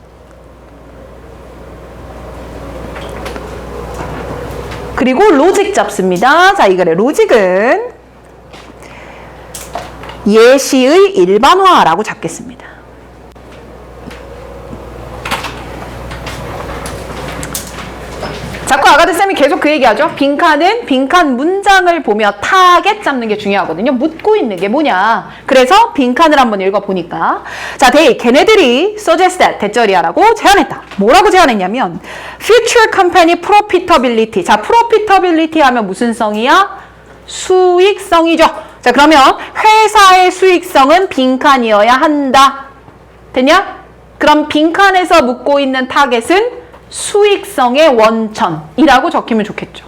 그리고 로직 잡습니다. 자, 이거래. 로직은 예시의 일반화라고 잡겠습니다. 자꾸 아가들쌤이 계속 그 얘기하죠. 빈칸은 빈칸 문장을 보며 타겟 잡는 게 중요하거든요. 묻고 있는 게 뭐냐. 그래서 빈칸을 한번 읽어보니까, 자, they, 걔네들이 suggest that, 대절이야라고 제안했다. 뭐라고 제안했냐면 future company profitability. 자, profitability 하면 무슨 성이야? 수익성이죠. 자, 그러면 회사의 수익성은 빈칸이어야 한다. 됐냐? 그럼 빈칸에서 묻고 있는 타겟은 수익성의 원천이라고 적히면 좋겠죠.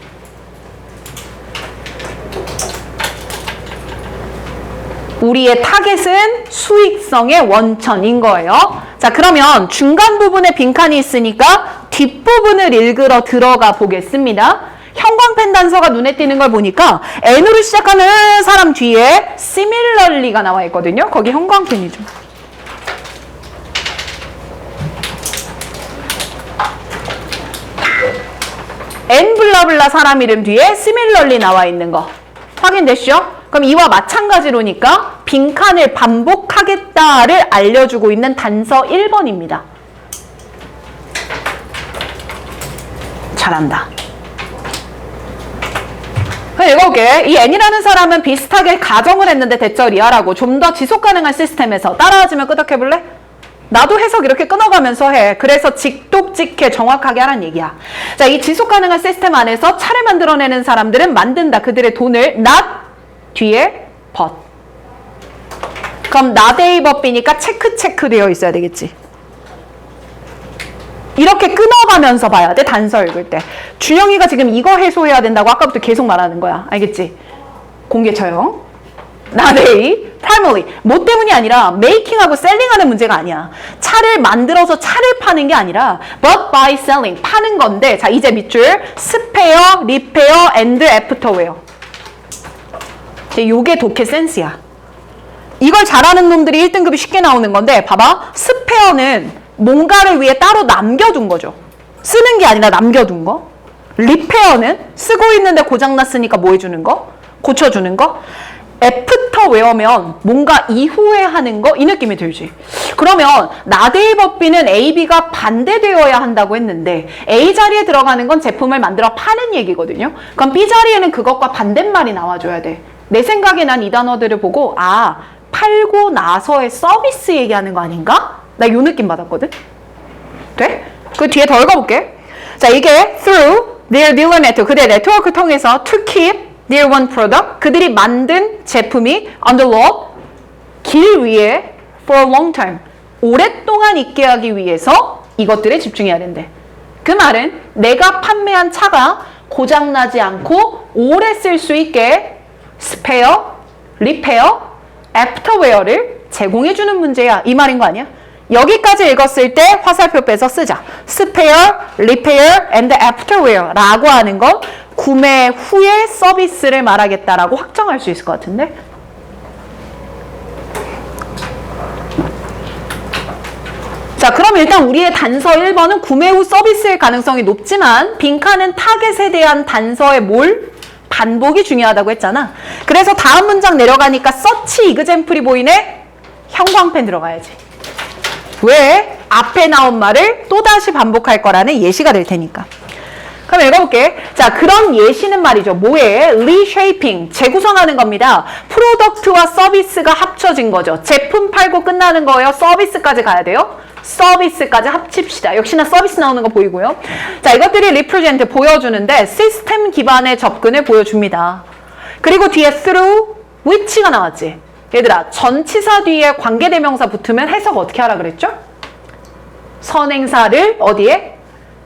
우리의 타겟은 수익성의 원천인 거예요. 자, 그러면 중간 부분에 빈칸이 있으니까 뒷부분을 읽으러 들어가 보겠습니다. 형광펜 단서가 눈에 띄는 걸 보니까 N으로 시작하는 사람 뒤에 similarly가 나와 있거든요. 거기 형광펜이죠. N 블라블라 사람 이름 뒤에 similarly 나와 있는 거 확인됐죠? 그럼 이와 마찬가지로니까 빈칸을 반복하겠다를 알려주고 있는 단서 1번입니다. 잘한다. 그럼 읽어볼게. 이 N이라는 사람은 비슷하게 가정을 했는데 대절이야 라고 좀 더 지속 가능한 시스템에서 따라하지면 끄덕해볼래? 나도 해석 이렇게 끊어가면서 해. 그래서 직독직해 정확하게 하라는 얘기야. 자, 이 지속 가능한 시스템 안에서 차를 만들어내는 사람들은 만든다. 그들의 돈을 not 뒤에 but. 그럼 not A but B니까 체크 되어 있어야 되겠지. 이렇게 끊어가면서 봐야 돼, 단서 읽을 때. 준영이가 지금 이거 해소해야 된다고 아까부터 계속 말하는 거야. 알겠지? 공개 처형. not A, primarily. 뭐 때문이 아니라 making하고 selling하는 문제가 아니야. 차를 만들어서 차를 파는 게 아니라 but by selling, 파는 건데. 자, 이제 밑줄 spare, repair, and afterwear. 이제 요게 독해 센스야. 이걸 잘하는 놈들이 1등급이 쉽게 나오는 건데 봐봐. 스페어는 뭔가를 위해 따로 남겨둔 거죠. 쓰는 게 아니라 남겨둔 거. 리페어는 쓰고 있는데 고장났으니까 뭐 해주는 거? 고쳐주는 거. 애프터웨어면 뭔가 이후에 하는 거, 이 느낌이 들지. 그러면 나데이 법비는 A, B가 반대되어야 한다고 했는데 A 자리에 들어가는 건 제품을 만들어 파는 얘기거든요. 그럼 B 자리에는 그것과 반대말이 나와줘야 돼. 내 생각에 난 이 단어들을 보고 아, 팔고 나서의 서비스 얘기하는 거 아닌가? 나 요 느낌 받았거든? 돼? 그 뒤에 더 읽어볼게. 자, 이게 through their dealer network, 그들의 네트워크를 통해서 to keep their one product, 그들이 만든 제품이 on the road, 길 위에 for a long time, 오랫동안 있게 하기 위해서 이것들에 집중해야 된대. 그 말은 내가 판매한 차가 고장나지 않고 오래 쓸 수 있게 spare, repair, afterwear를 제공해주는 문제야. 이 말인 거 아니야? 여기까지 읽었을 때 화살표 빼서 쓰자. spare, repair, and afterwear 라고 하는 건 구매 후에 서비스를 말하겠다라고 확정할 수 있을 것 같은데? 자, 그럼 일단 우리의 단서 1번은 구매 후 서비스일 가능성이 높지만 빈칸은 타겟에 대한 단서의 반복이 중요하다고 했잖아. 그래서 다음 문장 내려가니까 서치 이그젬플이 보이네? 형광펜 들어가야지. 왜? 앞에 나온 말을 또다시 반복할 거라는 예시가 될 테니까. 그럼 읽어볼게. 자, 그런 예시는 말이죠. 뭐에? reshaping, 재구성하는 겁니다. 프로덕트와 서비스가 합쳐진 거죠. 제품 팔고 끝나는 거예요? 서비스까지 가야 돼요? 서비스까지 합칩시다. 역시나 서비스 나오는 거 보이고요. 자, 이것들이 represent, 보여주는데 시스템 기반의 접근을 보여줍니다. 그리고 뒤에 through, which가 나왔지. 얘들아, 전치사 뒤에 관계대명사 붙으면 해석 어떻게 하라 그랬죠? 선행사를 어디에?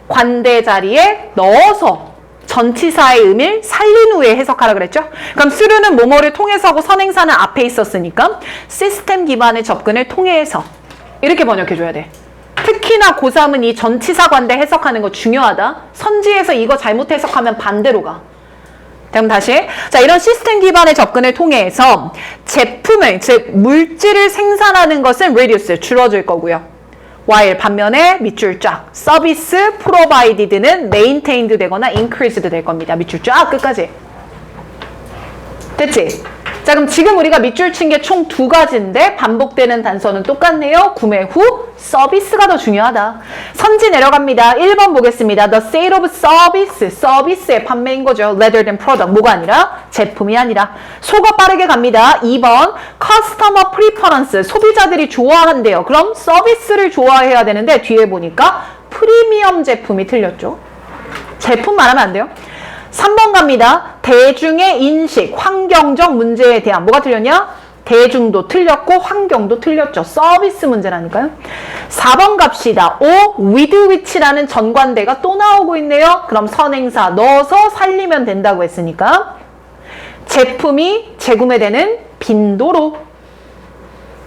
관대 자리에 넣어서 전치사의 의미를 살린 후에 해석하라 그랬죠? 그럼 through는 뭐뭐를 통해서고 선행사는 앞에 있었으니까 시스템 기반의 접근을 통해서 이렇게 번역해줘야 돼. 특히나 고3은 이 전치사 관대 해석하는 거 중요하다. 선지에서 이거 잘못 해석하면 반대로 가. 그럼 다시. 자, 이런 시스템 기반의 접근을 통해서 제품을, 즉 물질을 생산하는 것은 reduce, 줄어들 거고요. while 반면에 밑줄 쫙. 서비스 provided는 maintained 되거나 increased 될 겁니다. 밑줄 쫙 끝까지. 됐지? 자, 그럼 지금 우리가 밑줄 친 게 총 2가지인데 반복되는 단서는 똑같네요. 구매 후 서비스가 더 중요하다. 선지 내려갑니다. 1번 보겠습니다. The sale of service, 서비스의 판매인 거죠. rather than product, 뭐가 아니라? 제품이 아니라. 소가 빠르게 갑니다. 2번 customer preference, 소비자들이 좋아한대요. 그럼 서비스를 좋아해야 되는데 뒤에 보니까 프리미엄 제품이 틀렸죠. 제품 말하면 안 돼요. 3번 갑니다. 대중의 인식, 환경적 문제에 대한 뭐가 틀렸냐? 대중도 틀렸고 환경도 틀렸죠. 서비스 문제라니까요. 4번 갑시다. with which라는 전관대가 또 나오고 있네요. 그럼 선행사 넣어서 살리면 된다고 했으니까 제품이 재구매되는 빈도로.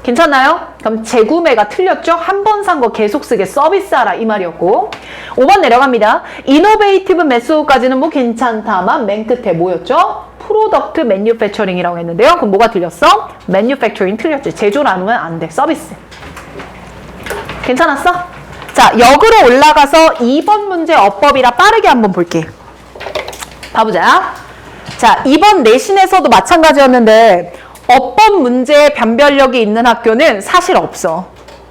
괜찮나요? 그럼 재구매가 틀렸죠? 한 번 산 거 계속 쓰게 서비스하라 이 말이었고. 5번 내려갑니다. 이노베이티브 메소드까지는 뭐 괜찮다만 맨 끝에 뭐였죠? 프로덕트 매뉴팩처링이라고 했는데요. 그럼 뭐가 틀렸어? 매뉴팩처링 틀렸지. 제조 나누면 안 돼. 서비스. 괜찮았어? 자, 역으로 올라가서 2번 문제 어법이라 빠르게 한번 볼게. 봐보자. 자, 2번 내신에서도 마찬가지였는데 어법 문제에 변별력이 있는 학교는 사실 없어.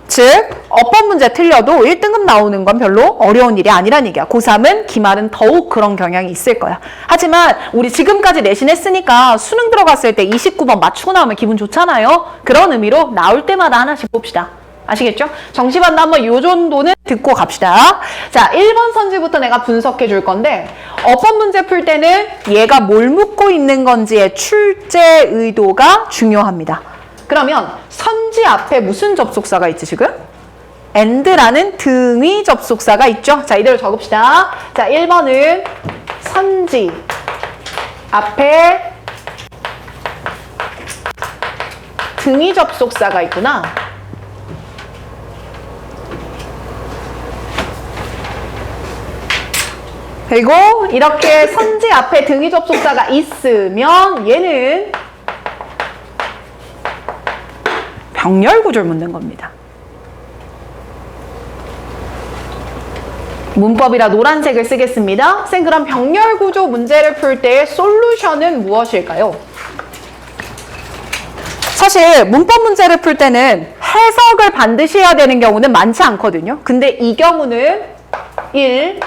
즉 어법 문제 틀려도 1등급 나오는 건 별로 어려운 일이 아니란 얘기야. 고3은 기말은 더욱 그런 경향이 있을 거야. 하지만 우리 지금까지 내신했으니까 수능 들어갔을 때 29번 맞추고 나오면 기분 좋잖아요. 그런 의미로 나올 때마다 하나씩 봅시다. 아시겠죠? 정시반도 한번 요 정도는 듣고 갑시다. 자, 1번 선지부터 내가 분석해 줄 건데 어법 문제 풀 때는 얘가 뭘 묻고 있는 건지의 출제 의도가 중요합니다. 그러면 선지 앞에 무슨 접속사가 있지 지금? and라는 등위 접속사가 있죠. 자, 이대로 적읍시다. 자, 1번은 선지 앞에 등위 접속사가 있구나. 그리고 이렇게 선지 앞에 등위 접속사가 있으면 얘는 병렬 구조를 묻는 겁니다. 문법이라 노란색을 쓰겠습니다. 쌤, 그럼 병렬 구조 문제를 풀 때의 솔루션은 무엇일까요? 사실 문법 문제를 풀 때는 해석을 반드시 해야 되는 경우는 많지 않거든요. 근데 이 경우는 1.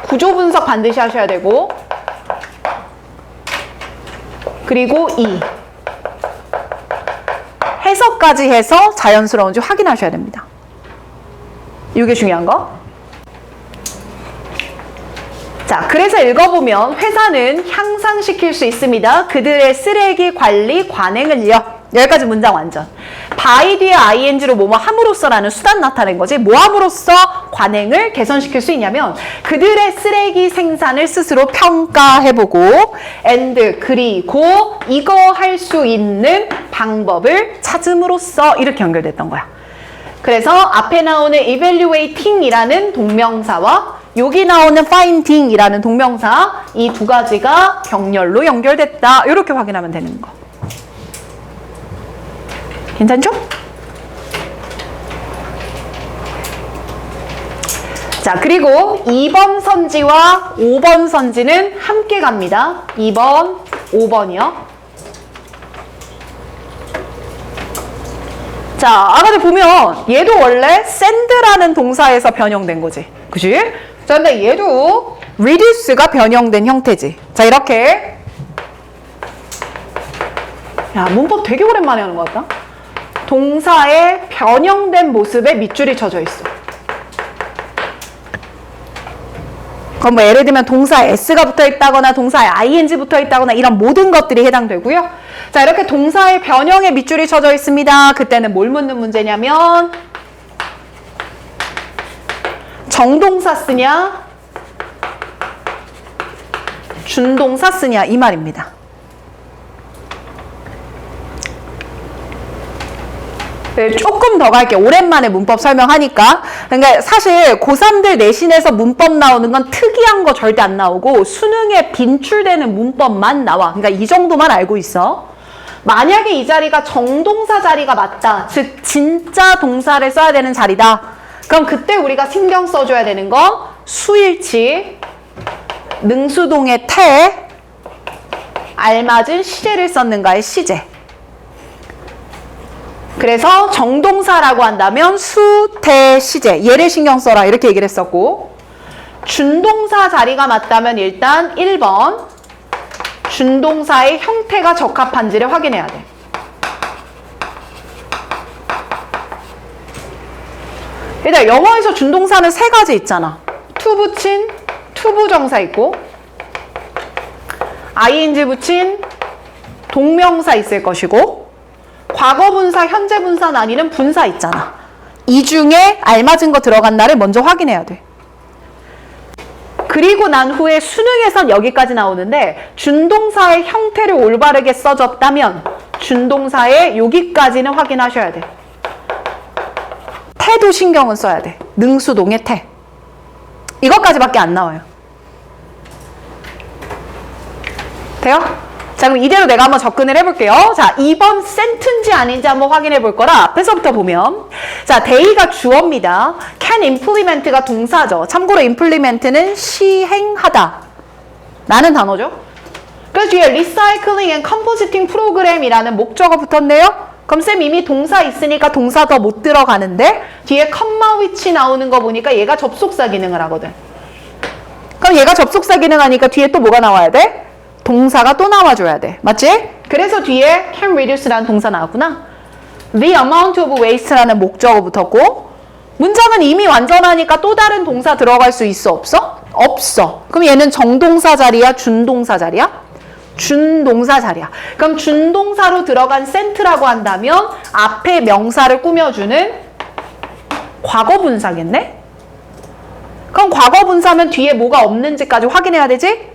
구조 분석 반드시 하셔야 되고, 그리고 2. 해석까지 해서 자연스러운지 확인하셔야 됩니다. 이게 중요한 거. 자, 그래서 읽어보면 회사는 향상시킬 수 있습니다. 그들의 쓰레기 관리 관행을요. 여기까지 문장 완전. by 뒤에 ing로 뭐뭐 함으로써라는 수단 나타낸 거지. 뭐 함으로써 관행을 개선시킬 수 있냐면 그들의 쓰레기 생산을 스스로 평가해보고 and 그리고 이거 할 수 있는 방법을 찾음으로써 이렇게 연결됐던 거야. 그래서 앞에 나오는 evaluating이라는 동명사와 여기 나오는 finding이라는 동명사 이 두 가지가 병렬로 연결됐다. 이렇게 확인하면 되는 거. 괜찮죠? 자, 그리고 2번 선지와 5번 선지는 함께 갑니다. 2번, 5번이요. 자, 아까 보면 얘도 원래 send라는 동사에서 변형된 거지. 그치? 자, 근데 얘도 reduce가 변형된 형태지. 자, 이렇게. 야, 문법 되게 오랜만에 하는 것 같다. 동사의 변형된 모습에 밑줄이 쳐져 있어. 그럼 뭐 예를 들면 동사에 s가 붙어 있다거나 동사에 ing 붙어 있다거나 이런 모든 것들이 해당되고요. 자, 이렇게 동사의 변형에 밑줄이 쳐져 있습니다. 그때는 뭘 묻는 문제냐면 정동사 쓰냐 준동사 쓰냐 이 말입니다. 네, 조금 더 갈게요. 오랜만에 문법 설명하니까. 그러니까 사실 고3들 내신에서 문법 나오는 건 특이한 거 절대 안 나오고 수능에 빈출되는 문법만 나와. 그러니까 이 정도만 알고 있어. 만약에 이 자리가 정동사 자리가 맞다. 즉 진짜 동사를 써야 되는 자리다. 그럼 그때 우리가 신경 써줘야 되는 거 수일치, 능수동의 태, 알맞은 시제를 썼는가의 시제. 그래서 정동사라고 한다면 수, 태, 시제 얘를 신경 써라 이렇게 얘기를 했었고 준동사 자리가 맞다면 일단 1번 준동사의 형태가 적합한지를 확인해야 돼. 일단 영어에서 준동사는 세 가지 있잖아. to 붙인 투부정사 있고 ing 붙인 동명사 있을 것이고 과거분사, 현재분사 나뉘는 분사 있잖아. 이 중에 알맞은 거 들어간 날을 먼저 확인해야 돼. 그리고 난 후에 수능에선 여기까지 나오는데 준동사의 형태를 올바르게 써줬다면 준동사의 여기까지는 확인하셔야 돼. 태도 신경은 써야 돼. 능수동의 태. 이것까지밖에 안 나와요. 돼요? 자, 그럼 이대로 내가 한번 접근을 해볼게요. 자, 2번 센트인지 아닌지 한번 확인해 볼 거라 앞에서부터 보면 자, day가 주어입니다. can implement가 동사죠. 참고로 implement는 시행하다 라는 단어죠. 그래서 뒤에 recycling and compositing program이라는 목적어 붙었네요. 그럼 쌤 이미 동사 있으니까 동사 더 못 들어가는데 뒤에 컴마 위치 나오는 거 보니까 얘가 접속사 기능을 하거든. 그럼 얘가 접속사 기능 하니까 뒤에 또 뭐가 나와야 돼? 동사가 또 나와줘야 돼. 맞지? 그래서 뒤에 can reduce라는 동사 나왔구나. The amount of waste라는 목적어 붙었고 문장은 이미 완전하니까 또 다른 동사 들어갈 수 있어? 없어? 없어. 그럼 얘는 정동사 자리야? 준동사 자리야? 준동사 자리야. 그럼 준동사로 들어간 센트라고 한다면 앞에 명사를 꾸며주는 과거 분사겠네? 그럼 과거 분사면 뒤에 뭐가 없는지까지 확인해야 되지?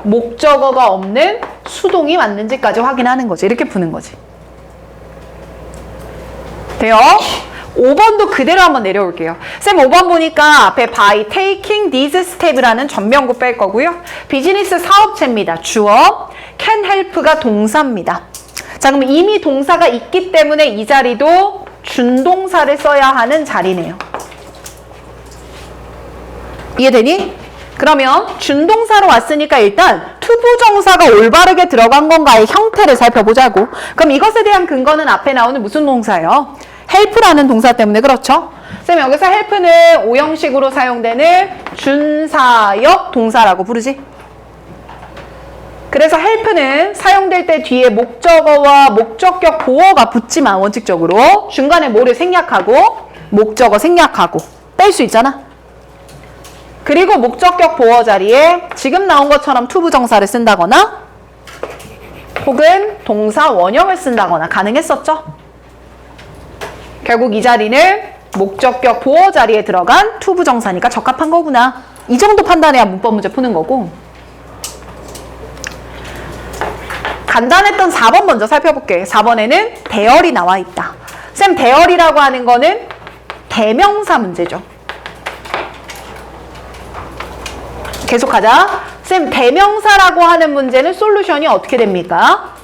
목적어가 없는 수동이 맞는지까지 확인하는 거지. 이렇게 푸는 거지. 돼요? 5번도 그대로 한번 내려올게요. 쌤 5번 보니까 앞에 by taking these steps라는 전명구 뺄 거고요. 비즈니스 사업체입니다. 주어. can help가 동사입니다. 자, 그럼 이미 동사가 있기 때문에 이 자리도 준동사를 써야 하는 자리네요. 이해되니? 그러면 준동사로 왔으니까 일단 투부정사가 올바르게 들어간 건가의 형태를 살펴보자고. 그럼 이것에 대한 근거는 앞에 나오는 무슨 동사예요? help라는 동사 때문에 그렇죠? 쌤 여기서 help는 오형식으로 사용되는 준사역 동사라고 부르지? 그래서 help는 사용될 때 뒤에 목적어와 목적격 보어가 붙지만 원칙적으로 중간에 뭐를 생략하고 목적어 생략하고 뺄 수 있잖아. 그리고 목적격 보어 자리에 지금 나온 것처럼 투부정사를 쓴다거나 혹은 동사 원형을 쓴다거나 가능했었죠? 결국 이 자리는 목적격 보어 자리에 들어간 투부정사니까 적합한 거구나. 이 정도 판단해야 문법 문제 푸는 거고. 간단했던 4번 먼저 살펴볼게. 4번에는 대열이 나와 있다. 쌤 대열이라고 하는 거는 대명사 문제죠. 계속하자. 쌤 대명사라고 하는 문제는 솔루션이 어떻게 됩니까?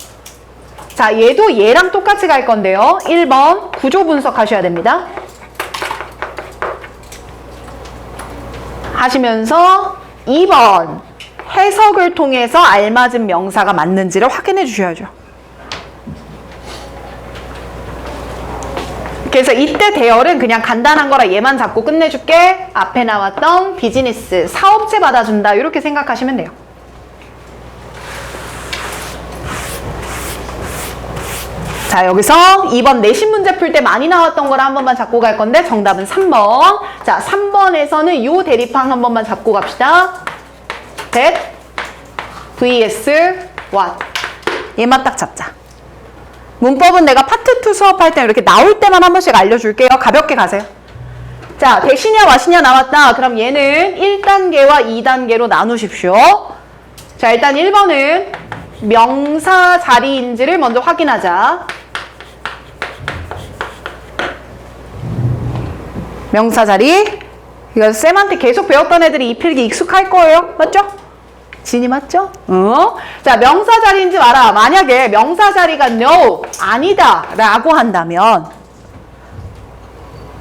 자, 얘도 얘랑 똑같이 갈 건데요. 1번 구조 분석하셔야 됩니다. 하시면서 2번 해석을 통해서 알맞은 명사가 맞는지를 확인해 주셔야죠. 그래서 이때 대열은 그냥 간단한 거라 얘만 잡고 끝내줄게. 앞에 나왔던 비즈니스, 사업체 받아준다. 이렇게 생각하시면 돼요. 자, 여기서 2번 내신 문제 풀 때 많이 나왔던 거를 한 번만 잡고 갈 건데 정답은 3번. 자, 3번에서는 요 대립항 한 번만 잡고 갑시다. that vs what. 얘만 딱 잡자. 문법은 내가 파트 2 수업할 때 이렇게 나올 때만 한 번씩 알려줄게요. 가볍게 가세요. 자, 대시냐 와시냐 나왔다. 그럼 얘는 1단계와 2단계로 나누십시오. 자, 일단 1번은 명사 자리인지를 먼저 확인하자. 명사 자리. 이거 쌤한테 계속 배웠던 애들이 이 필기 익숙할 거예요. 맞죠? 진이 맞죠? 자, 명사 자리인지 알아. 만약에 명사 자리가 no, 아니다 라고 한다면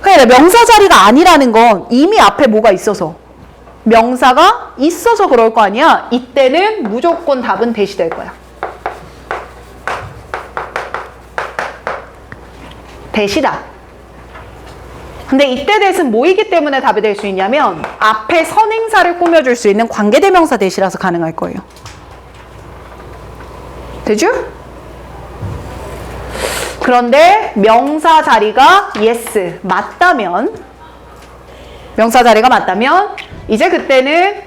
그래, 명사 자리가 아니라는 건 이미 앞에 뭐가 있어서 명사가 있어서 그럴 거 아니야. 이때는 무조건 답은 대시 될 거야. 대시다. 근데 이때 대신 뭐이기 때문에 답이 될 수 있냐면 앞에 선행사를 꾸며줄 수 있는 관계대명사 대시라서 가능할 거예요. 되죠? 그런데 명사 자리가 yes, 맞다면 명사 자리가 맞다면 이제 그때는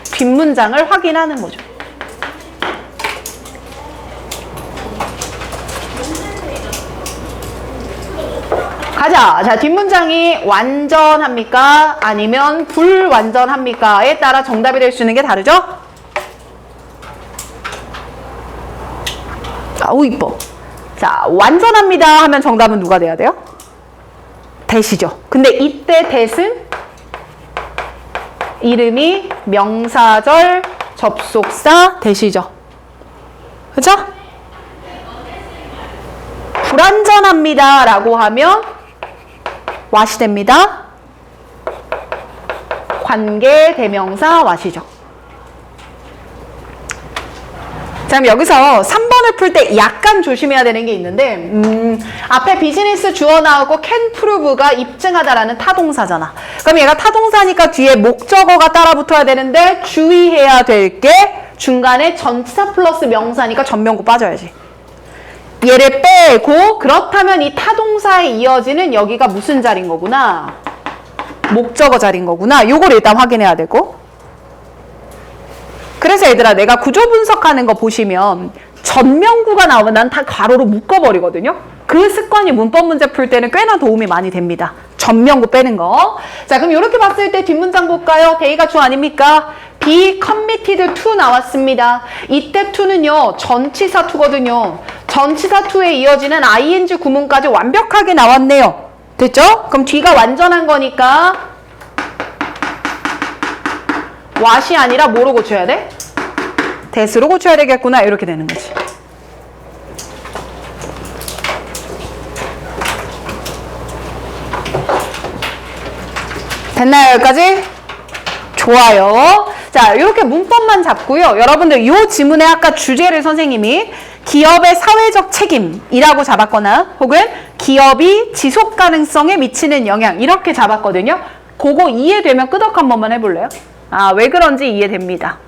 뒷문장을 확인하는 거죠. 가자. 자, 뒷문장이 완전합니까? 아니면 불완전합니까?에 따라 정답이 될 수 있는 게 다르죠? 아우, 이뻐. 자, 완전합니다 하면 정답은 누가 돼야 돼요? 대시죠. 근데 이때 대신 이름이 명사절 접속사 대시죠. 그죠? 불완전합니다 라고 하면 what이 됩니다. 관계 대명사 what이죠. 자, 그럼 여기서 3번을 풀 때 약간 조심해야 되는 게 있는데 앞에 비즈니스 주어 나오고 can prove가 입증하다라는 타동사잖아. 그럼 얘가 타동사니까 뒤에 목적어가 따라 붙어야 되는데 주의해야 될 게 중간에 전치사 플러스 명사니까 전명구 빠져야지. 얘를 빼고 그렇다면 이 타동사에 이어지는 여기가 무슨 자리인 거구나. 목적어 자리인 거구나. 요걸 일단 확인해야 되고. 그래서 얘들아, 내가 구조 분석하는 거 보시면 전명구가 나오면 난 다 가로로 묶어버리거든요. 그 습관이 문법 문제 풀 때는 꽤나 도움이 많이 됩니다. 전면구 빼는 거. 자, 그럼 이렇게 봤을 때 뒷문장 볼까요? 대의가 주 아닙니까? be committed to 나왔습니다. 이때 to는요, 전치사 to거든요. 전치사 to에 이어지는 ing 구문까지 완벽하게 나왔네요. 됐죠? 그럼 뒤가 완전한 거니까 what이 아니라 뭐로 고쳐야 돼? that으로 고쳐야 되겠구나. 이렇게 되는 거지. 됐나요? 여기까지? 좋아요. 자, 이렇게 문법만 잡고요. 여러분들 이 지문의 아까 주제를 선생님이 기업의 사회적 책임이라고 잡았거나 혹은 기업이 지속 가능성에 미치는 영향 이렇게 잡았거든요. 그거 이해되면 끄덕 한 번만 해볼래요? 아, 왜 그런지 이해됩니다.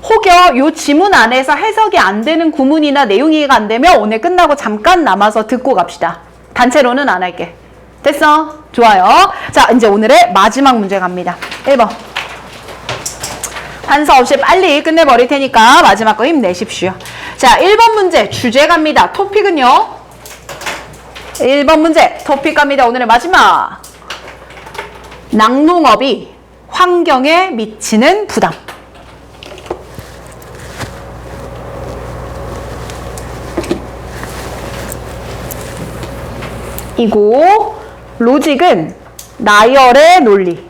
혹여 이 지문 안에서 해석이 안 되는 구문이나 내용 이해가 안 되면 오늘 끝나고 잠깐 남아서 듣고 갑시다. 단체로는 안 할게. 됐어? 좋아요. 자, 이제 오늘의 마지막 문제 갑니다. 1번. 한서 없이 빨리 끝내버릴 테니까 마지막 거 힘내십시오. 자, 1번 문제 주제 갑니다. 토픽은요. 1번 문제 토픽 갑니다. 오늘의 마지막. 낙농업이 환경에 미치는 부담. 이고 로직은 나열의 논리.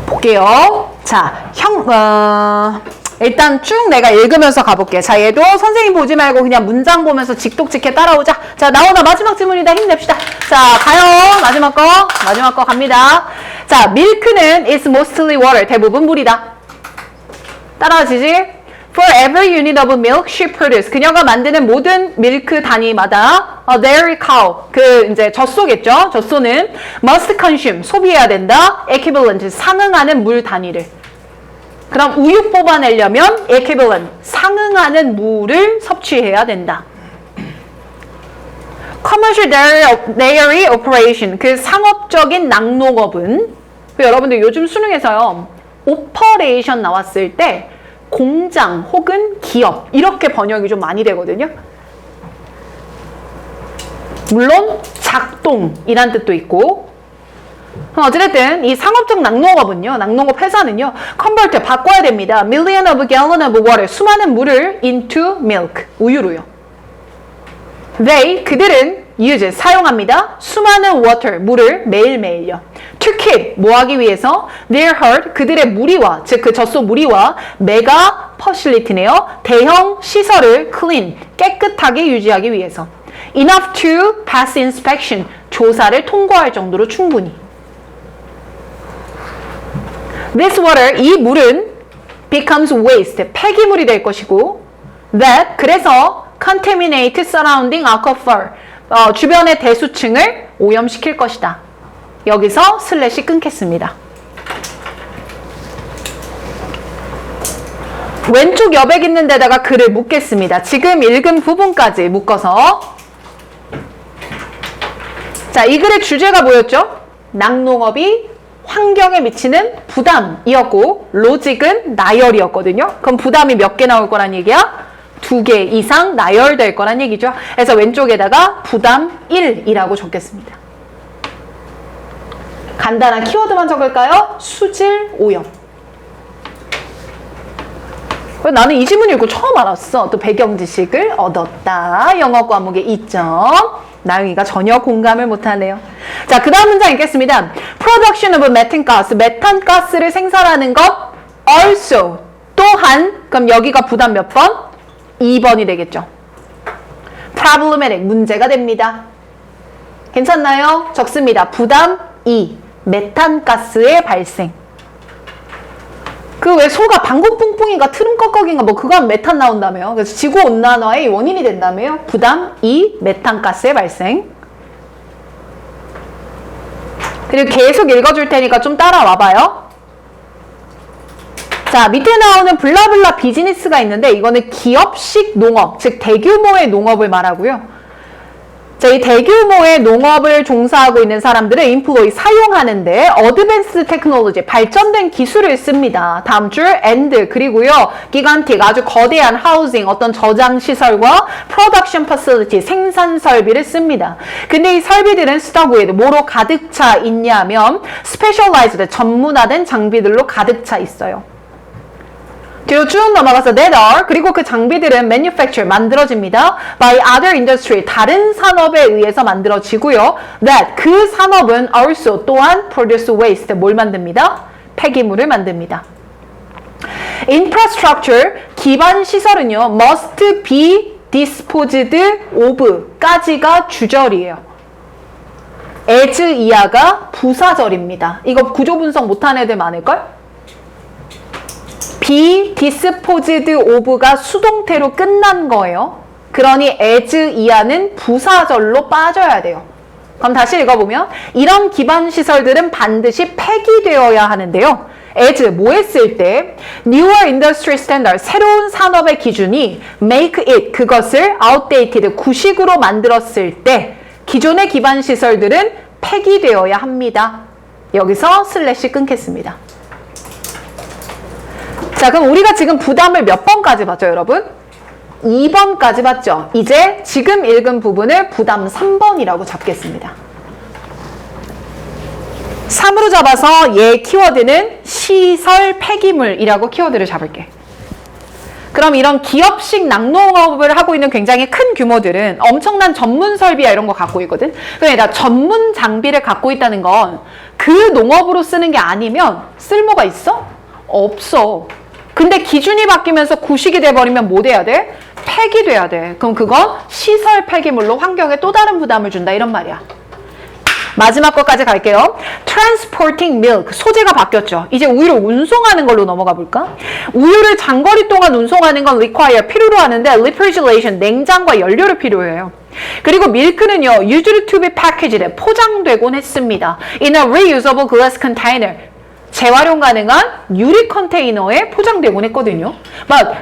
볼게요. 자, 일단 쭉 내가 읽으면서 가볼게요. 자, 얘도 선생님 보지 말고 그냥 문장 보면서 직독직해 따라오자. 자, 나오나 마지막 질문이다. 힘냅시다. 자, 가요. 마지막 거 갑니다. 자, 밀크는 is mostly water. 대부분 물이다. 따라와지지? For every unit of milk she produces. 그녀가 만드는 모든 밀크 단위마다 a dairy cow. 이제 젖소겠죠? 젖소는 must consume. 소비해야 된다. equivalent. 상응하는 물 단위를. 그럼 우유 뽑아내려면 equivalent. 상응하는 물을 섭취해야 된다. Commercial dairy operation. 상업적인 낙농업은 여러분들 요즘 수능에서요. operation 나왔을 때 공장 혹은 기업 이렇게 번역이 좀 많이 되거든요. 물론 작동이란 뜻도 있고 어쨌든 이 상업적 낙농업은요. 낙농업 회사는요. convert 바꿔야 됩니다. million of gallon of water 수많은 물을 into milk 우유로요. 그들은 use 사용합니다. 수많은 water 물을 매일매일요. To keep 뭐 하기 위해서 their herd 그들의 무리와 즉 그 젖소 무리와 mega facility네요. 대형 시설을 clean 깨끗하게 유지하기 위해서 enough to pass inspection 조사를 통과할 정도로 충분히. This water 이 물은 becomes waste 폐기물이 될 것이고 that 그래서 contaminate surrounding aquifer 주변의 대수층을 오염시킬 것이다. 여기서 슬래시 끊겠습니다. 왼쪽 여백 있는 데다가 글을 묶겠습니다. 지금 읽은 부분까지 묶어서. 자, 이 글의 주제가 뭐였죠? 낙농업이 환경에 미치는 부담이었고 로직은 나열이었거든요. 그럼 부담이 몇 개 나올 거란 얘기야? 2개 이상 나열될 거란 얘기죠. 그래서 왼쪽에다가 부담 1이라고 적겠습니다. 간단한 키워드만 적을까요? 수질 오염. 나는 이 지문 읽고 처음 알았어. 또 배경 지식을 얻었다. 영어 과목의 2점. 나영이가 전혀 공감을 못하네요. 자, 그 다음 문장 읽겠습니다. Production of methane gas. 메탄 가스를 생산하는 것 also. 또한. 그럼 여기가 부담 몇 번? 2번이 되겠죠. problematic. 문제가 됩니다. 괜찮나요? 적습니다. 부담 2. 메탄 가스의 발생. 그 왜 소가 방구뿡뿡인가 트름꺽꺽인가 뭐 그거 하면 메탄 나온다며요. 그래서 지구온난화의 원인이 된다며요. 부담 2. 메탄 가스의 발생. 그리고 계속 읽어줄 테니까 좀 따라와 봐요. 자, 밑에 나오는 블라블라 비즈니스가 있는데 이거는 기업식 농업, 즉 대규모의 농업을 말하고요. 자, 이 대규모의 농업을 종사하고 있는 사람들은 employ 사용하는데 advanced technology 발전된 기술을 씁니다. 다음 줄 and 그리고요 gigantic 아주 거대한 housing 어떤 저장 시설과 production facility 생산 설비를 씁니다. 근데 이 설비들은 stock with 뭐로 가득 차 있냐면 specialized 전문화된 장비들로 가득 차 있어요. 뒤로 쭉 넘어가서 that are 그리고 그 장비들은 manufacture 만들어집니다. by other industry 다른 산업에 의해서 만들어지고요. that 그 산업은 also 또한 produce waste 뭘 만듭니다? 폐기물을 만듭니다. infrastructure 기반 시설은요 must be disposed of 까지가 주절이에요. as 이하가 부사절입니다. 이거 구조 분석 못하는 애들 많을걸? be disposed of가 수동태로 끝난 거예요. 그러니 as 이하는 부사절로 빠져야 돼요. 그럼 다시 읽어보면 이런 기반 시설들은 반드시 폐기되어야 하는데요. as 뭐 했을 때 newer industry standard 새로운 산업의 기준이 make it 그것을 outdated 구식으로 만들었을 때 기존의 기반 시설들은 폐기되어야 합니다. 여기서 슬래시 끊겠습니다. 자, 그럼 우리가 지금 부담을 몇 번까지 봤죠, 여러분? 2번까지 봤죠? 이제 지금 읽은 부분을 부담 3번이라고 잡겠습니다. 3으로 잡아서 얘 키워드는 시설 폐기물이라고 키워드를 잡을게. 그럼 이런 기업식 낙농업을 하고 있는 굉장히 큰 규모들은 엄청난 전문 설비야 이런 거 갖고 있거든. 그러니까 전문 장비를 갖고 있다는 건 그 농업으로 쓰는 게 아니면 쓸모가 있어? 없어. 근데 기준이 바뀌면서 구식이 돼버리면 뭐 돼야 돼? 폐기돼야 돼. 그럼 그건 시설 폐기물로 환경에 또 다른 부담을 준다 이런 말이야. 마지막 것까지 갈게요. Transporting milk 소재가 바뀌었죠. 이제 우유를 운송하는 걸로 넘어가 볼까? 우유를 장거리 동안 운송하는 건 require 필요로 하는데 refrigeration 냉장과 연료를 필요해요. 그리고 밀크는요 usually to be packaged 포장되곤 했습니다. In a reusable glass container 재활용 가능한 유리 컨테이너에 포장되곤 했거든요.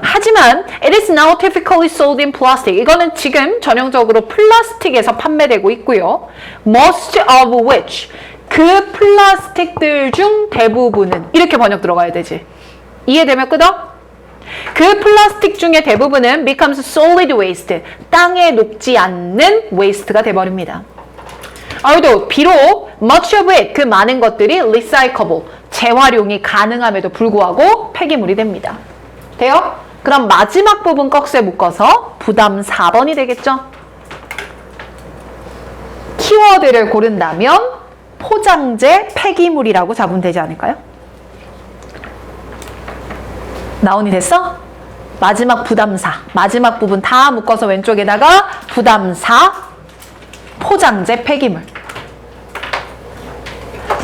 하지만 it is now typically sold in plastic. 이거는 지금 전형적으로 플라스틱에서 판매되고 있고요. Most of which 그 플라스틱들 중 대부분은 이렇게 번역 들어가야 되지. 이해되면 끄덕? 그 플라스틱 중에 대부분은 becomes solid waste. 땅에 녹지 않는 waste가 돼버립니다. although 비록 much of it 그 많은 것들이 recyclable 재활용이 가능함에도 불구하고 폐기물이 됩니다. 돼요? 그럼 마지막 부분 꺽쇠 묶어서 부담 4번이 되겠죠? 키워드를 고른다면 포장재 폐기물이라고 잡으면 되지 않을까요? 나온이 됐어? 마지막 부담 4 마지막 부분 다 묶어서 왼쪽에다가 부담 4 포장재 폐기물.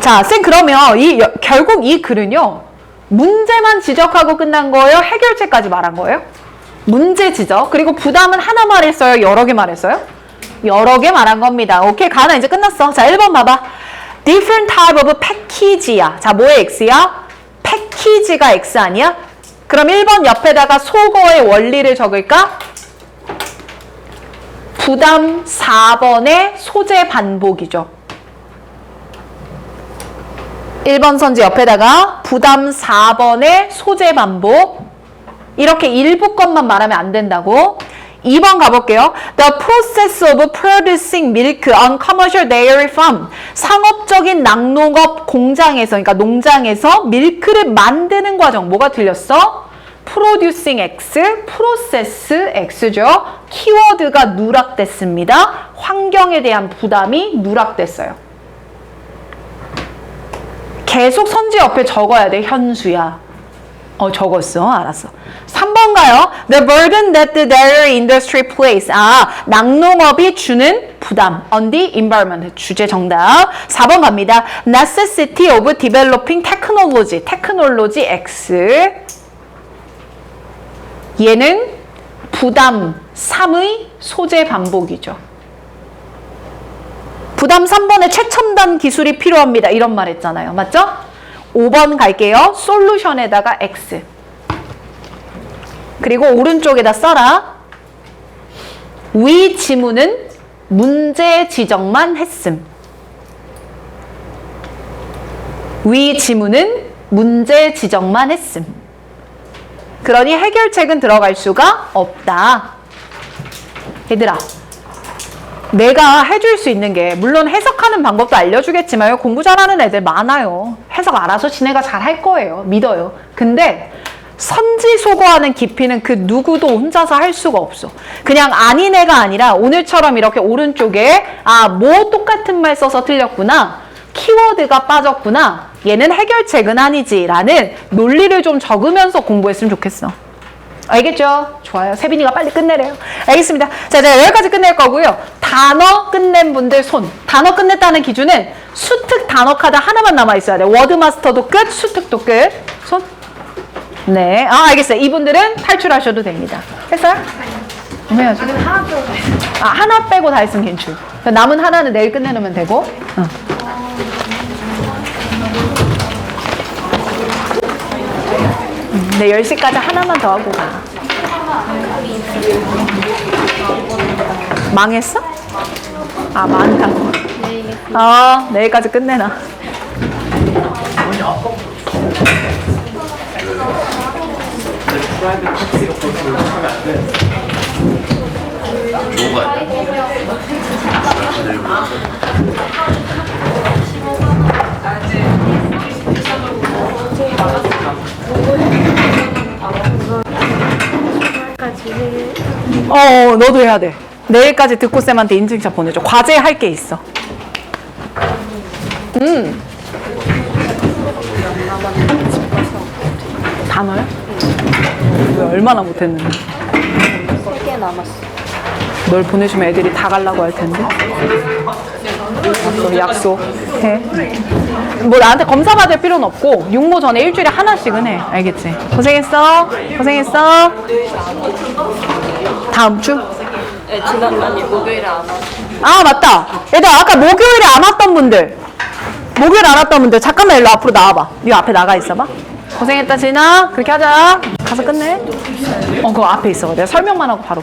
자, 쌤 그러면 결국 이 글은요 문제만 지적하고 끝난 거예요? 해결책까지 말한 거예요? 문제 지적 그리고 부담은 하나 말했어요? 여러 개 말했어요? 여러 개 말한 겁니다. 오케이, 가나 이제 끝났어. 자, 1번 봐봐. Different type of package야. 자, 뭐의 X야? 패키지가 X 아니야? 그럼 1번 옆에다가 속어의 원리를 적을까? 부담 4번의 소재 반복이죠. 1번 선지 옆에다가 부담 4번의 소재 반복. 이렇게 일부 것만 말하면 안 된다고. 2번 가볼게요. The process of producing milk on commercial dairy farm. 상업적인 낙농업 공장에서, 그러니까 농장에서 밀크를 만드는 과정. 뭐가 틀렸어? producing X, process X죠. 키워드가 누락됐습니다. 환경에 대한 부담이 누락됐어요. 계속 선지 옆에 적어야 돼, 현수야. 적었어. 알았어. 3번 가요. The burden that the dairy industry places. 낙농업이 주는 부담. On the environment. 주제 정답. 4번 갑니다. Necessity of developing technology. Technology X. 얘는 부담 3의 소재 반복이죠. 부담 3번에 최첨단 기술이 필요합니다. 이런 말 했잖아요. 맞죠? 5번 갈게요. 솔루션에다가 X. 그리고 오른쪽에다 써라. 위 지문은 문제 지적만 했음. 위 지문은 문제 지적만 했음. 그러니 해결책은 들어갈 수가 없다. 얘들아, 내가 해줄 수 있는 게 물론 해석하는 방법도 알려주겠지만 공부 잘하는 애들 많아요. 해석 알아서 지네가 잘 할 거예요. 믿어요. 근데 선지소거하는 깊이는 그 누구도 혼자서 할 수가 없어. 그냥 아닌 애가 아니라 오늘처럼 이렇게 오른쪽에 뭐 똑같은 말 써서 틀렸구나. 키워드가 빠졌구나. 얘는 해결책은 아니지 라는 논리를 좀 적으면서 공부했으면 좋겠어. 알겠죠? 좋아요. 세빈이가 빨리 끝내래요. 알겠습니다. 자, 제가 여기까지 끝낼 거고요. 단어 끝낸 분들 손. 단어 끝냈다는 기준은 수특 단어 카드 하나만 남아있어야 돼. 워드마스터도 끝, 수특도 끝. 손. 네. 알겠어요. 이분들은 탈출하셔도 됩니다. 했어요? 해야죠. 하나 빼고 다 했으면 괜찮. 남은 하나는 내일 끝내놓으면 되고. 네, 10시까지 하나만 더 하고 가. 망했어? 많다고. 내일까지 끝내놔. 너도 해야 돼. 내일까지 듣고 쌤한테 인증샷 보내줘. 과제 할 게 있어. 단어야? 왜 얼마나 못했는데? 3개 남았어. 널 보내주면 애들이 다 가려고 할 텐데. 약속해. 뭐 나한테 검사 받을 필요는 없고 육모 전에 일주일에 하나씩은 해. 알겠지? 고생했어. 다음 주? 네, 아니 목요일에 안 왔어. 맞다. 얘들아, 아까 목요일에 안 왔던 분들. 잠깐만 일로 앞으로 나와봐. 이 앞에 나가 있어봐. 고생했다, 진아. 그렇게 하자. 가서 끝내. 그거 앞에 있어. 내가 설명만 하고 바로.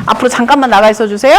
앞으로 잠깐만 나가 있어 주세요.